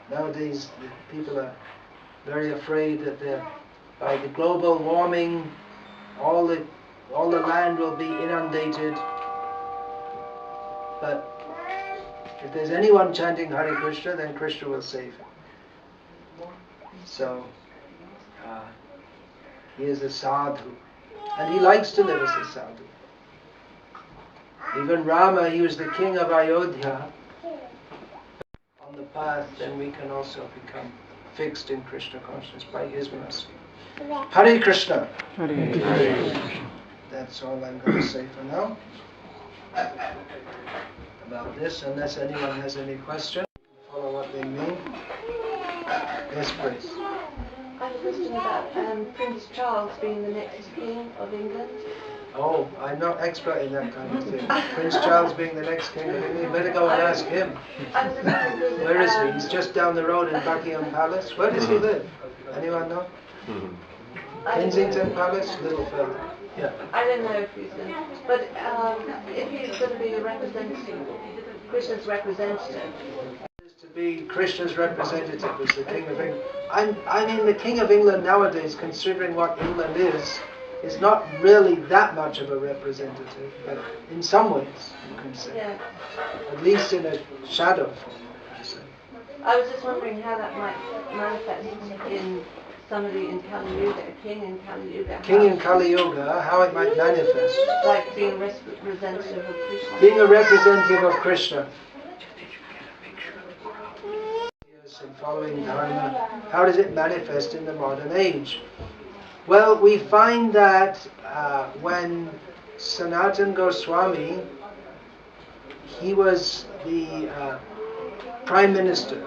Nowadays, the people are very afraid that by the global warming, all the land will be inundated. But if there's anyone chanting Hare Krishna, then Krishna will save him. So he is a sadhu, and he likes to live as a sadhu. Even Rama, he was the king of Ayodhya. On the path, then we can also become fixed in Krishna consciousness by his mercy. Hare Krishna. Hare Krishna. That's all I'm going to say for now about this, unless anyone has any questions. Follow what they mean. Yes, please. I have a question about Prince Charles being the next king of England. Oh, I'm not expert in that kind of thing. Prince Charles being the next king of England, you better go and ask him. Where is he? He's just down the road in Buckingham Palace. Where does he live? Anyone know? Kensington Palace? A little further. Yeah. I don't know if he's in, but if he's going to be a representative, Krishna's representative. To be Krishna's representative as the King of England. I mean, the King of England nowadays, considering what England is not really that much of a representative, but in some ways, you can say. Yeah. At least in a shadow form, I would say. I was just wondering how that might manifest in somebody in Kali Yuga, a king in Kali Yuga. King in Kali Yuga, how it might manifest. Like being a representative of Krishna. Being a representative of Krishna. Yes, and following Dharma. How does it manifest in the modern age? Well, we find that when Sanatana Goswami, he was the Prime Minister.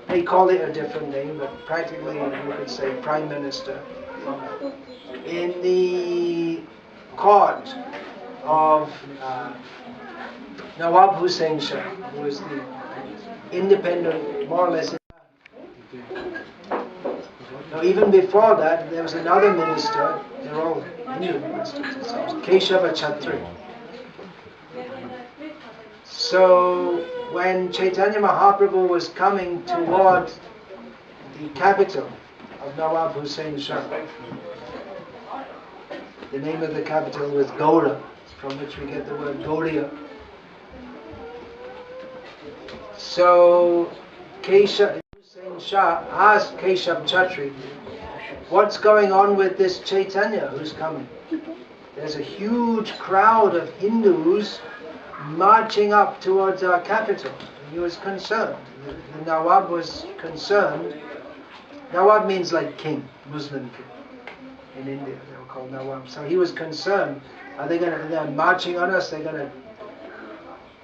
They call it a different name, but practically you could say Prime Minister. In the court of Nawab Hussain Shah, who was the independent, more or less. Now, even before that, there was another minister. They're all Hindu ministers. Keshava Chatri. So when Chaitanya Mahaprabhu was coming toward the capital of Nawab Hussain Shah, the name of the capital was Gaura, from which we get the word Gauriya. So Keshav Hussain Shah asked Keshav Chatri, what's going on with this Chaitanya who's coming? There's a huge crowd of Hindus marching up towards our capital. He was concerned. The Nawab was concerned. Nawab means like king, Muslim king. In India they were called Nawab. So he was concerned. They're marching on us, they're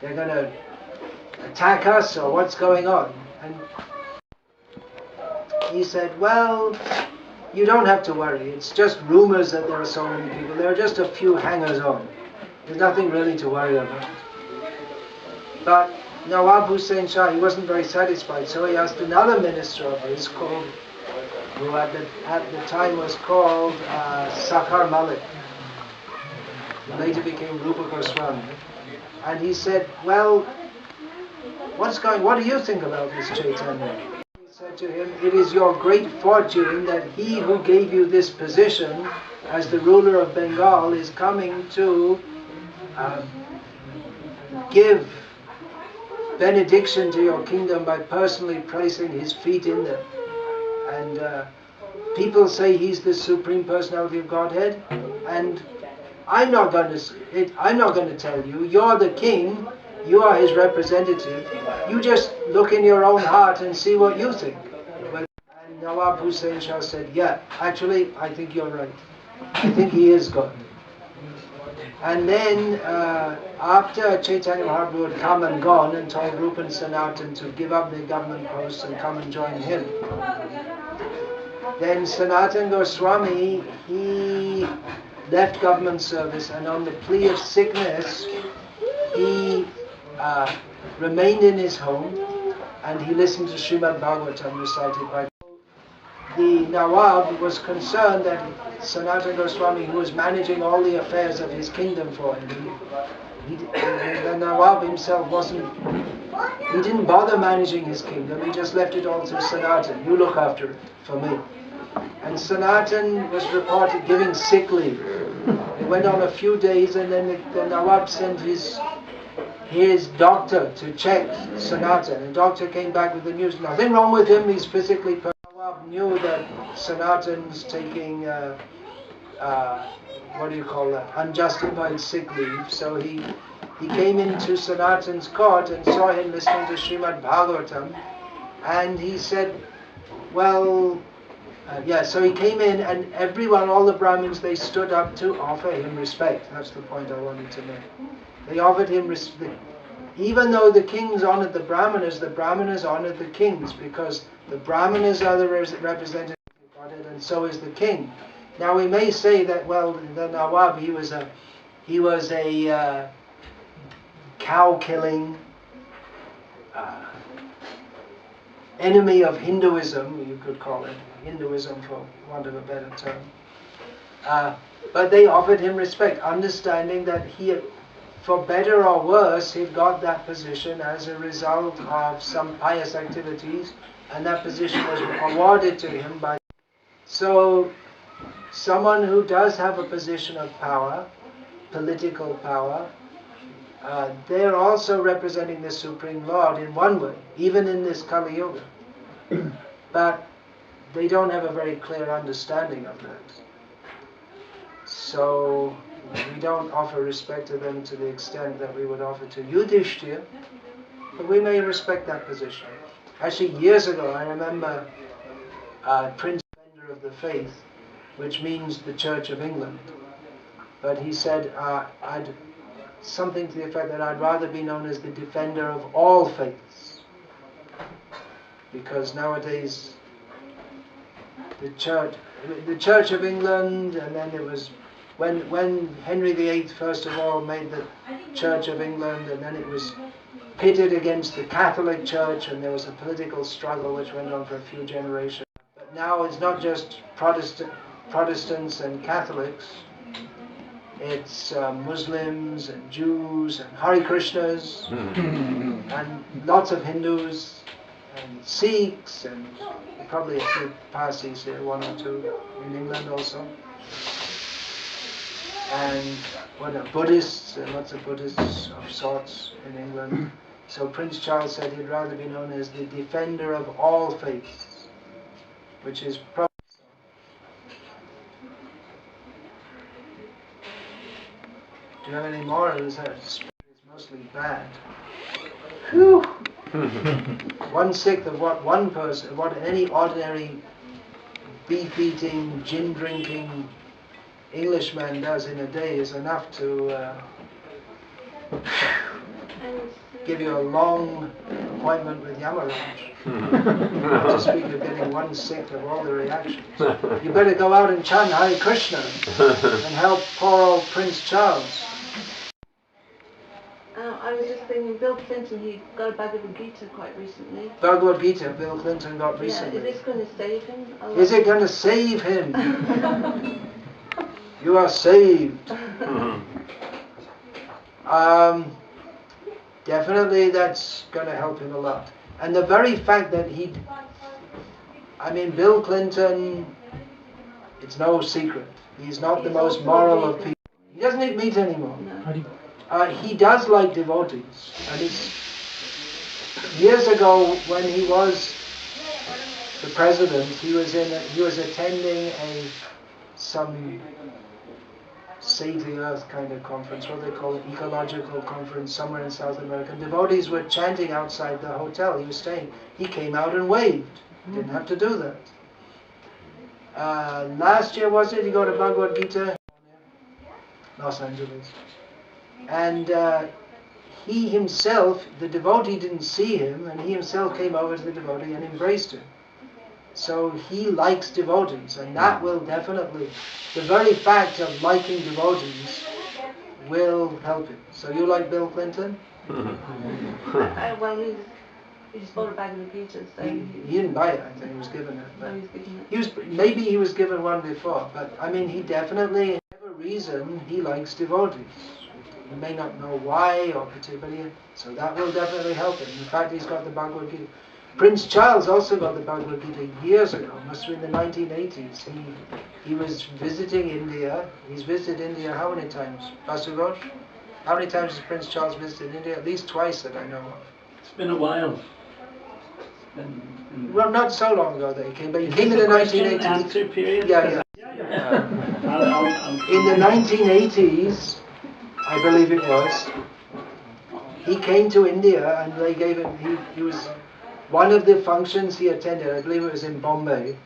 gonna attack us, or what's going on? And he said, well, you don't have to worry. It's just rumors that there are so many people. There are just a few hangers-on. There's nothing really to worry about. But Nawab Hussain Shah, he wasn't very satisfied, so he asked another minister of his, who at the time was called Sakhar Malik, who later became Rupa Goswami. And he said, well, what do you think about this Chaitanya? He said to him, it is your great fortune that he who gave you this position as the ruler of Bengal is coming to give benediction to your kingdom by personally placing his feet in them. And people say he's the Supreme Personality of Godhead, and I'm not going to tell you. You're the king. You are his representative. You just look in your own heart and see what you think. And Nawab Hussain Shah said, yeah, actually, I think you're right. I think he is God. And then, after Chaitanya Mahaprabhu had come and gone and told Rupa and Sanatan to give up their government posts and come and join him, then Sanatan Goswami, he left government service, and on the plea of sickness, he remained in his home, and he listened to Srimad Bhagavatam recited by the Nawab. Was concerned that Sanatana Goswami, who was managing all the affairs of his kingdom for him, the Nawab himself he didn't bother managing his kingdom, he just left it all to Sanatan. You look after it for me. And Sanatan was reported giving sick leave. It went on a few days, and then the Nawab sent his doctor to check Sanatan. The doctor came back with the news, nothing wrong with him, he's physically perfect. Nawab knew that Sanatan's taking unjustified sick leave, so he came into Sanatan's court and saw him listening to Srimad Bhagavatam, and he said, so he came in, and everyone, all the Brahmins, they stood up to offer him respect. That's the point I wanted to make. They offered him respect. Even though the kings honored the Brahmanas honored the kings, because the Brahmanas are the representatives of Godhead, and so is the king. Now we may say that, the Nawab, he was a cow-killing enemy of Hinduism, you could call it. Hinduism, for want of a better term. But they offered him respect, understanding that he, for better or worse, he got that position as a result of some pious activities, and that position was awarded to him by... So, someone who does have a position of power, political power, they're also representing the Supreme Lord in one way, even in this Kali Yuga. But they don't have a very clear understanding of that. So we don't offer respect to them to the extent that we would offer to Yudhishthira, but we may respect that position. Actually, years ago, I remember Prince Defender of the Faith, which means the Church of England. But he said, something to the effect that I'd rather be known as the defender of all faiths. Because nowadays, the Church of England, and then it was when Henry VIII first of all made the Church of England, and then it was pitted against the Catholic Church, and there was a political struggle which went on for a few generations. But now it's not just Protestants and Catholics, it's Muslims and Jews and Hare Krishnas and lots of Hindus and Sikhs and probably a few Parsis here, one or two in England also. And Buddhists, lots of Buddhists of sorts in England. So Prince Charles said he'd rather be known as the defender of all faiths, which is probably... Do you have any more, or is that it's mostly bad? Whew. 1/6 of what any ordinary beef-eating, gin-drinking Englishman does in a day is enough to give you a long appointment with Yamaraj. Not to speak of getting 1/6 of all the reactions. You better go out and chant Hare Krishna and help poor old Prince Charles. I was just thinking, Bill Clinton, he got a Bhagavad Gita quite recently. Bhagavad Gita, Bill Clinton got recently. Yeah, is this going to save him? Is it going to save him? You are saved. definitely that's going to help him a lot. And the very fact that Bill Clinton, it's no secret, he's not the most moral of people. He doesn't eat meat anymore. No. He does like devotees. And years ago, when he was the president, he was attending some Save the Earth kind of conference, what they call it, ecological conference somewhere in South America. And devotees were chanting outside the hotel he was staying. He came out and waved. Didn't have to do that. Last year, was it? He got a Bhagavad Gita, Los Angeles. And he himself, the devotee didn't see him, and he himself came over to the devotee and embraced him. So he likes devotees, and that will definitely, the very fact of liking devotees will help him. So you like Bill Clinton? Well, he just bought a bag of the Gita, so He didn't buy it, I think he was given it. no, he's getting it. He was, maybe he was given one before, but he definitely, for whatever reason, he likes devotees. He may not know why or particularly, so that will definitely help him. In fact, he's got the Bhagavad Gita. Prince Charles also got the Bhagavad Gita years ago, must have been the 1980s. He was visiting India. He's visited India how many times? Basugosh? How many times has Prince Charles visited India? At least twice that I know of. It's been a while. Well, not so long ago that he came, but he came in the 1980s. Answer period? Yeah. In the 1980s, I believe it was, he came to India and they gave him, he was, one of the functions he attended, I believe it was in Bombay,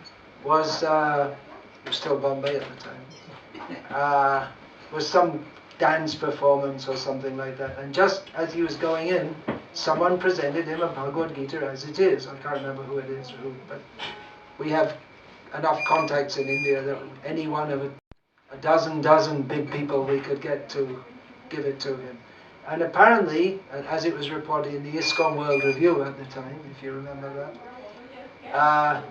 was, it was still Bombay at the time, was some dance performance or something like that. And just as he was going in, someone presented him a Bhagavad Gita as it is. I can't remember who it is or who, but we have enough contacts in India that any one of a dozen big people we could get to give it to him. And apparently, as it was reported in the ISKCON World Review at the time, if you remember that,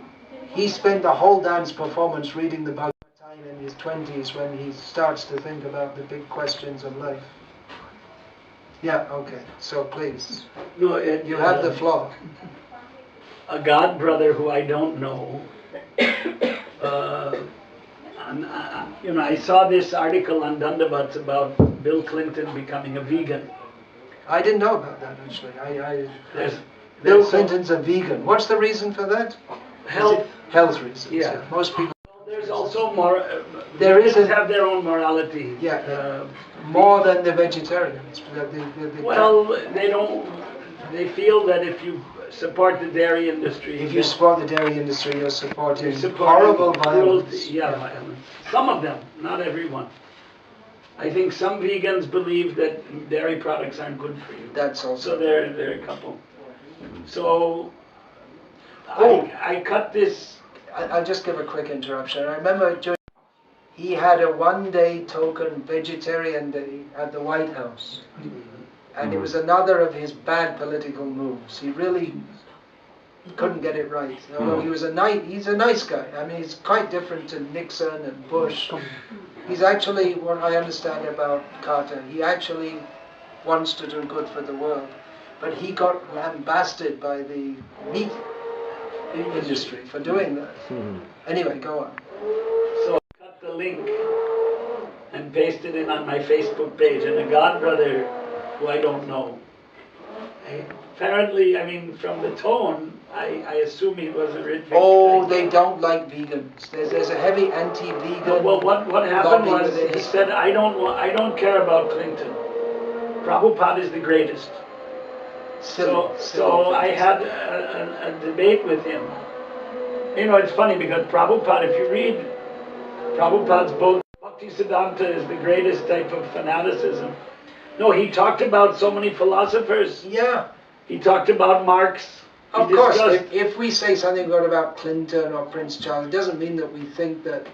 he spent the whole dance performance reading the Bhagavad Gita in his 20s when he starts to think about the big questions of life. Yeah, okay, so please, No, you have the floor. A god brother who I don't know, I saw this article on Dandavats about Bill Clinton becoming a vegan. I didn't know about that actually. Bill Clinton's a vegan. What's the reason for that? Health. Health reasons. Yeah. Most people. There's also more. There is have their own morality. Yeah. More than the vegetarians. Well, they don't. They feel that if you support the dairy industry, if you support the dairy industry, you're supporting horrible horrible violence. Yeah, violence. Some of them, not everyone. I think some vegans believe that dairy products aren't good for you. That's also. So they're a couple. So I cut this. I'll just give a quick interruption. I remember he had a one-day token vegetarian day at the White House. And it was another of his bad political moves. He really couldn't get it right. Although he's a nice guy. I mean, he's quite different to Nixon and Bush. He's actually, what I understand about Carter, he actually wants to do good for the world. But he got lambasted by the meat industry for doing that. Anyway, go on. So I cut the link and pasted it on my Facebook page, and a god brother who I don't know. Apparently, from the tone, I assume he was a rich. Oh, they don't like vegans. There's a heavy anti-vegan. No, well, what happened was he said, I don't care about Clinton. Prabhupada is the greatest. So I had a debate with him. It's funny because Prabhupada, if you read Prabhupada's book, Bhakti Siddhanta is the greatest type of fanaticism. No, he talked about so many philosophers. Yeah. He talked about Marx. Of course, if we say something good about Clinton or Prince Charles, it doesn't mean that we think that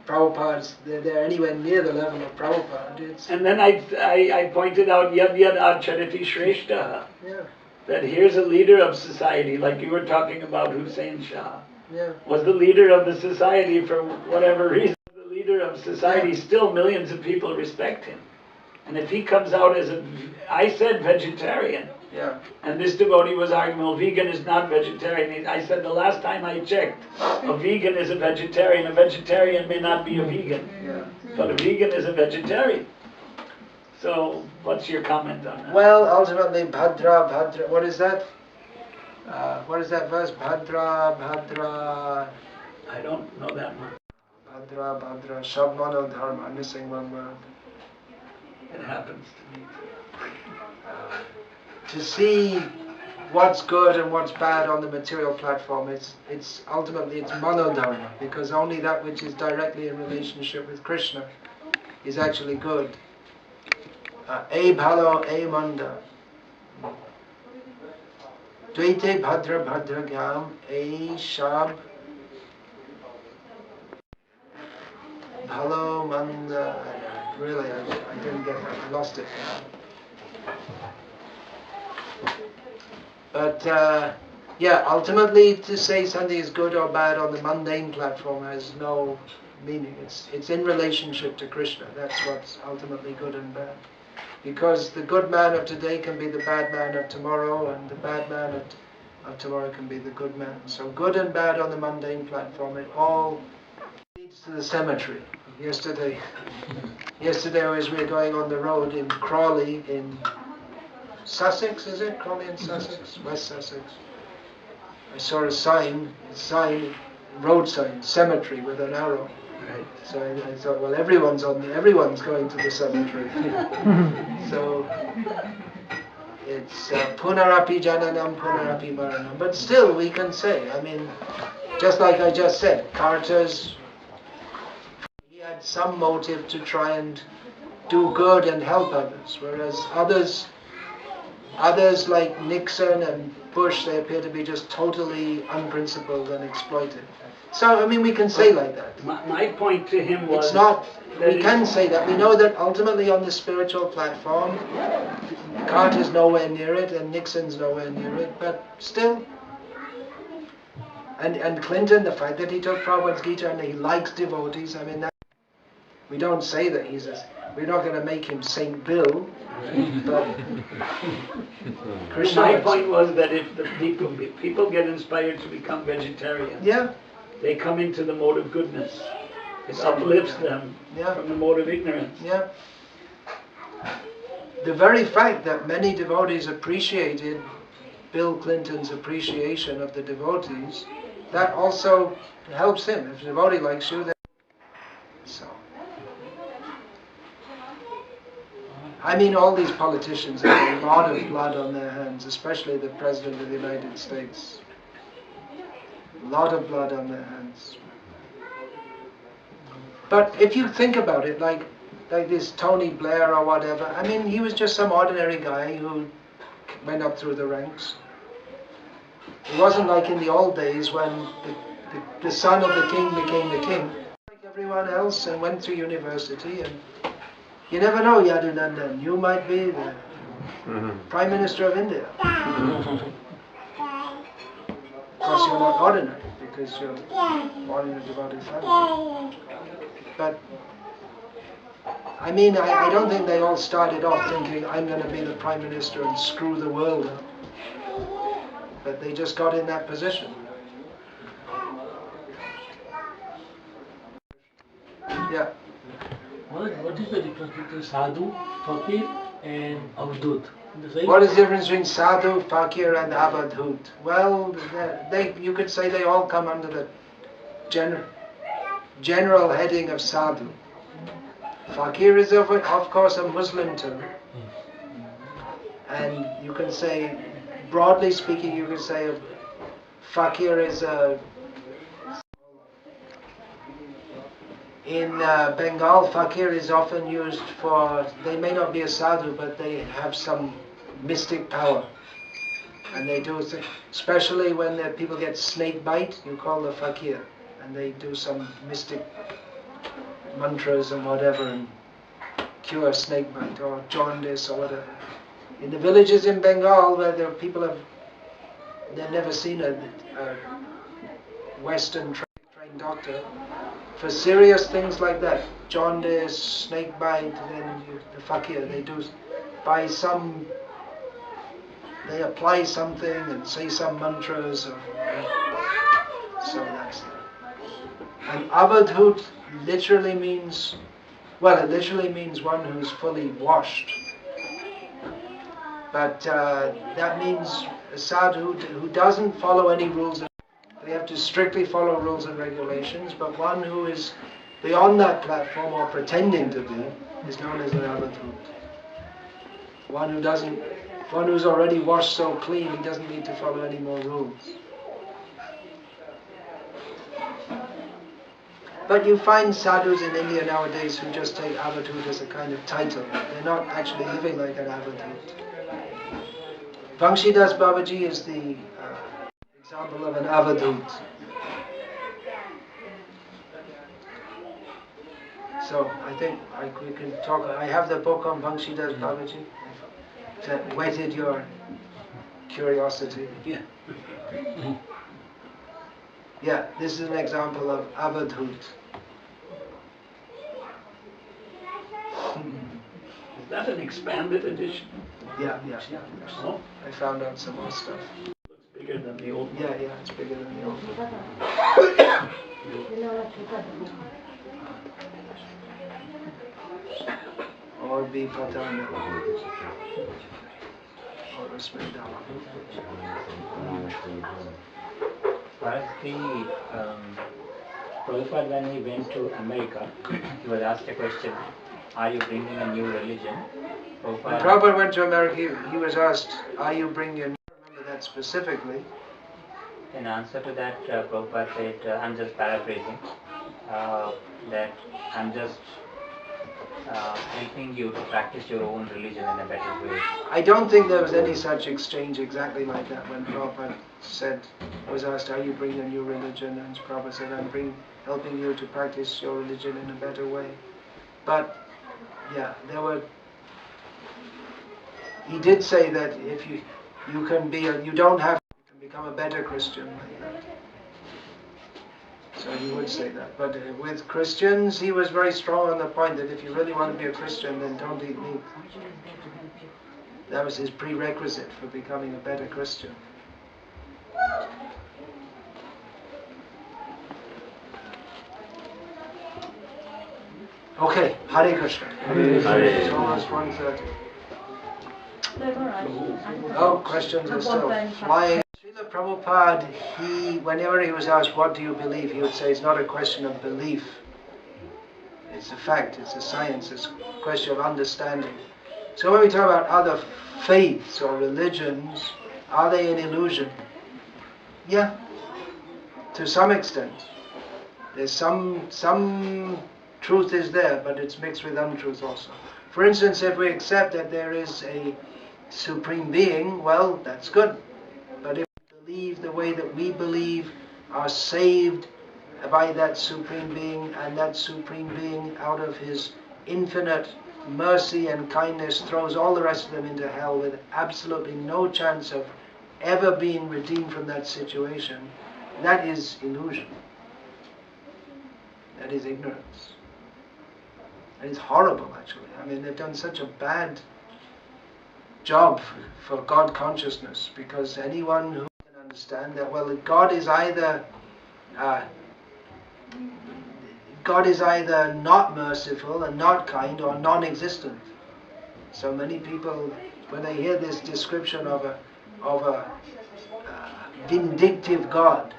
they're anywhere near the level of Prabhupada. And then I pointed out Yad Yad Acharati Shreshta. Yeah. That here's a leader of society, like you were talking about Hussein Shah. Yeah. Was the leader of the society for whatever reason. The leader of society, still millions of people respect him. And if he comes out as I said vegetarian, Yeah. and this devotee was arguing, well, vegan is not vegetarian. I said, the last time I checked, a vegan is a vegetarian may not be a vegan, Yeah. but a vegan is a vegetarian. So, what's your comment on that? Well, ultimately, Bhadra, what is that? What is that verse? Bhadra. I don't know that one. Bhadra, Shabmano Dharma. I'm missing one word. It happens to me. To see what's good and what's bad on the material platform, it's ultimately it's monodharma, because only that which is directly in relationship with Krishna is actually good. A bhalo, a manda. Dvaite bhadra bhadra gyam, a shab. Bhalo manda. Really, I didn't get that. I lost it. But yeah, ultimately to say something is good or bad on the mundane platform has no meaning. It's in relationship to Krishna. That's what's ultimately good and bad. Because the good man of today can be the bad man of tomorrow, and the bad man of tomorrow can be the good man. So good and bad on the mundane platform, it all leads to the cemetery. Yesterday as we were going on the road in Crawley in Sussex, is it? Crawley in Sussex? West Sussex. I saw a sign, road sign, cemetery with an arrow. Right. So I thought, well, everyone's going to the cemetery. So it's punarapi jananam, punarapi maranam. But still, we can say, I mean, just like I just said, Carter's, he had some motive to try and do good and help others, whereas others like Nixon and Bush, they appear to be just totally unprincipled and exploited. So, I mean, we can say like that. My point to him was... It's not, we can say that. We know that ultimately on the spiritual platform, Carter's nowhere near it and Nixon's nowhere near it, but still. And Clinton, the fact that he took Prabhupada's Gita and he likes devotees, I mean, we don't say that we're not going to make him Saint Bill, but Krishna. My point was that if the people get inspired to become vegetarians, yeah, they come into the mode of goodness. It uplifts them from the mode of ignorance. Yeah. The very fact that many devotees appreciated Bill Clinton's appreciation of the devotees, that also helps him. If a devotee likes you, then so. I mean, all these politicians have a lot of blood on their hands, especially the President of the United States. A lot of blood on their hands. But if you think about it, like this Tony Blair or whatever, I mean, he was just some ordinary guy who went up through the ranks. It wasn't like in the old days when the son of the king became the king, like everyone else, and went through university. And you never know, Yadunandan, you might be the Prime Minister of India. Of course, you're not ordinary because you're born in a devotee family. But I mean, I don't think they all started off thinking, I'm going to be the Prime Minister and screw the world up. But they just got in that position. Yeah. What is the difference between sadhu, fakir and avdut? What is the difference between sadhu, fakir and avadhut? Well, you could say they all come under the general heading of sadhu. Fakir is of course a Muslim term. And you can say, broadly speaking, you could say fakir is in Bengal, fakir is often used for, they may not be a sadhu, but they have some mystic power. And they do, especially when the people get snake bite, you call the fakir. And they do some mystic mantras and whatever and cure snake bite or jaundice or whatever. In the villages in Bengal where there are people they've never seen a Western trained doctor, for serious things like that, jaundice, snake bite, then the fakir, they do by some, they apply something and say some mantras, or, so that's that. And avadhut literally means, well, it literally means one who's fully washed. But that means a sadhu who doesn't follow any rules. They have to strictly follow rules and regulations, but one who is beyond that platform or pretending to be is known as an avadhut. One who's already washed so clean, he doesn't need to follow any more rules. But you find sadhus in India nowadays who just take avadhut as a kind of title. They're not actually living like an avadhut. Vangshidas Babaji is the example of an avadhut. So I think we can talk. I have the book on Vangshidas Babaji. That whetted your curiosity. Yeah. Yeah, this is an example of avadhut. Is that an expanded edition? Yeah. Oh, I found out some more stuff. looks bigger than the old one. Yeah, it's bigger than the old one. Or be patana. Or Rasmedala. Firstly, Prabhupada, when he went to America, he was asked a question, are you bringing a new religion? When Prabhupada went to America, he was asked, are you bringing a new, I remember that specifically. In answer to that, Prabhupada said, I'm just paraphrasing, that I'm just helping you to practice your own religion in a better way. I don't think there was any such exchange exactly like that when Prabhupada was asked, are you bringing a new religion? And Prabhupada said, I'm helping you to practice your religion in a better way. But, yeah, he did say that if you can become a better Christian like that. So he would say that. But with Christians, he was very strong on the point that if you really want to be a Christian, then don't eat meat. That was his prerequisite for becoming a better Christian. Okay, Hare Krishna. It's almost 1:30. Oh, questions are still flying. Srila Prabhupada, whenever he was asked, what do you believe? He would say, it's not a question of belief. It's a fact, it's a science, it's a question of understanding. So when we talk about other faiths or religions, are they an illusion? Yeah, to some extent. There's some truth is there, but it's mixed with untruth also. For instance, if we accept that there is a supreme being, well, that's good. But if we believe the way that we believe, are saved by that supreme being, and that supreme being out of his infinite mercy and kindness throws all the rest of them into hell with absolutely no chance of ever being redeemed from that situation, that is illusion. That is ignorance. And it's horrible, actually. I mean, they've done such a bad job for God consciousness, because anyone who can understand that, well, God is either not merciful and not kind, or non-existent. So many people, when they hear this description of a vindictive God,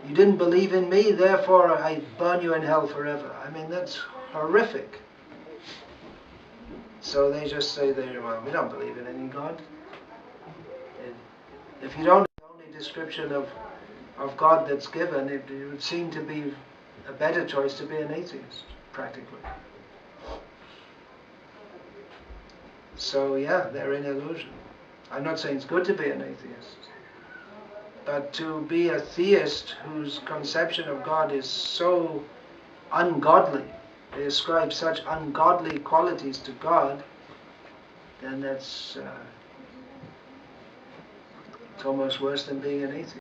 you didn't believe in me, therefore I burn you in hell forever. I mean, that's horrific. So they just say, well, we don't believe in any God. If you don't, the only description of God that's given, it would seem to be a better choice to be an atheist, practically. So yeah, they're in illusion. I'm not saying it's good to be an atheist, but to be a theist whose conception of God is so ungodly, they ascribe such ungodly qualities to God, then that's it's almost worse than being an atheist.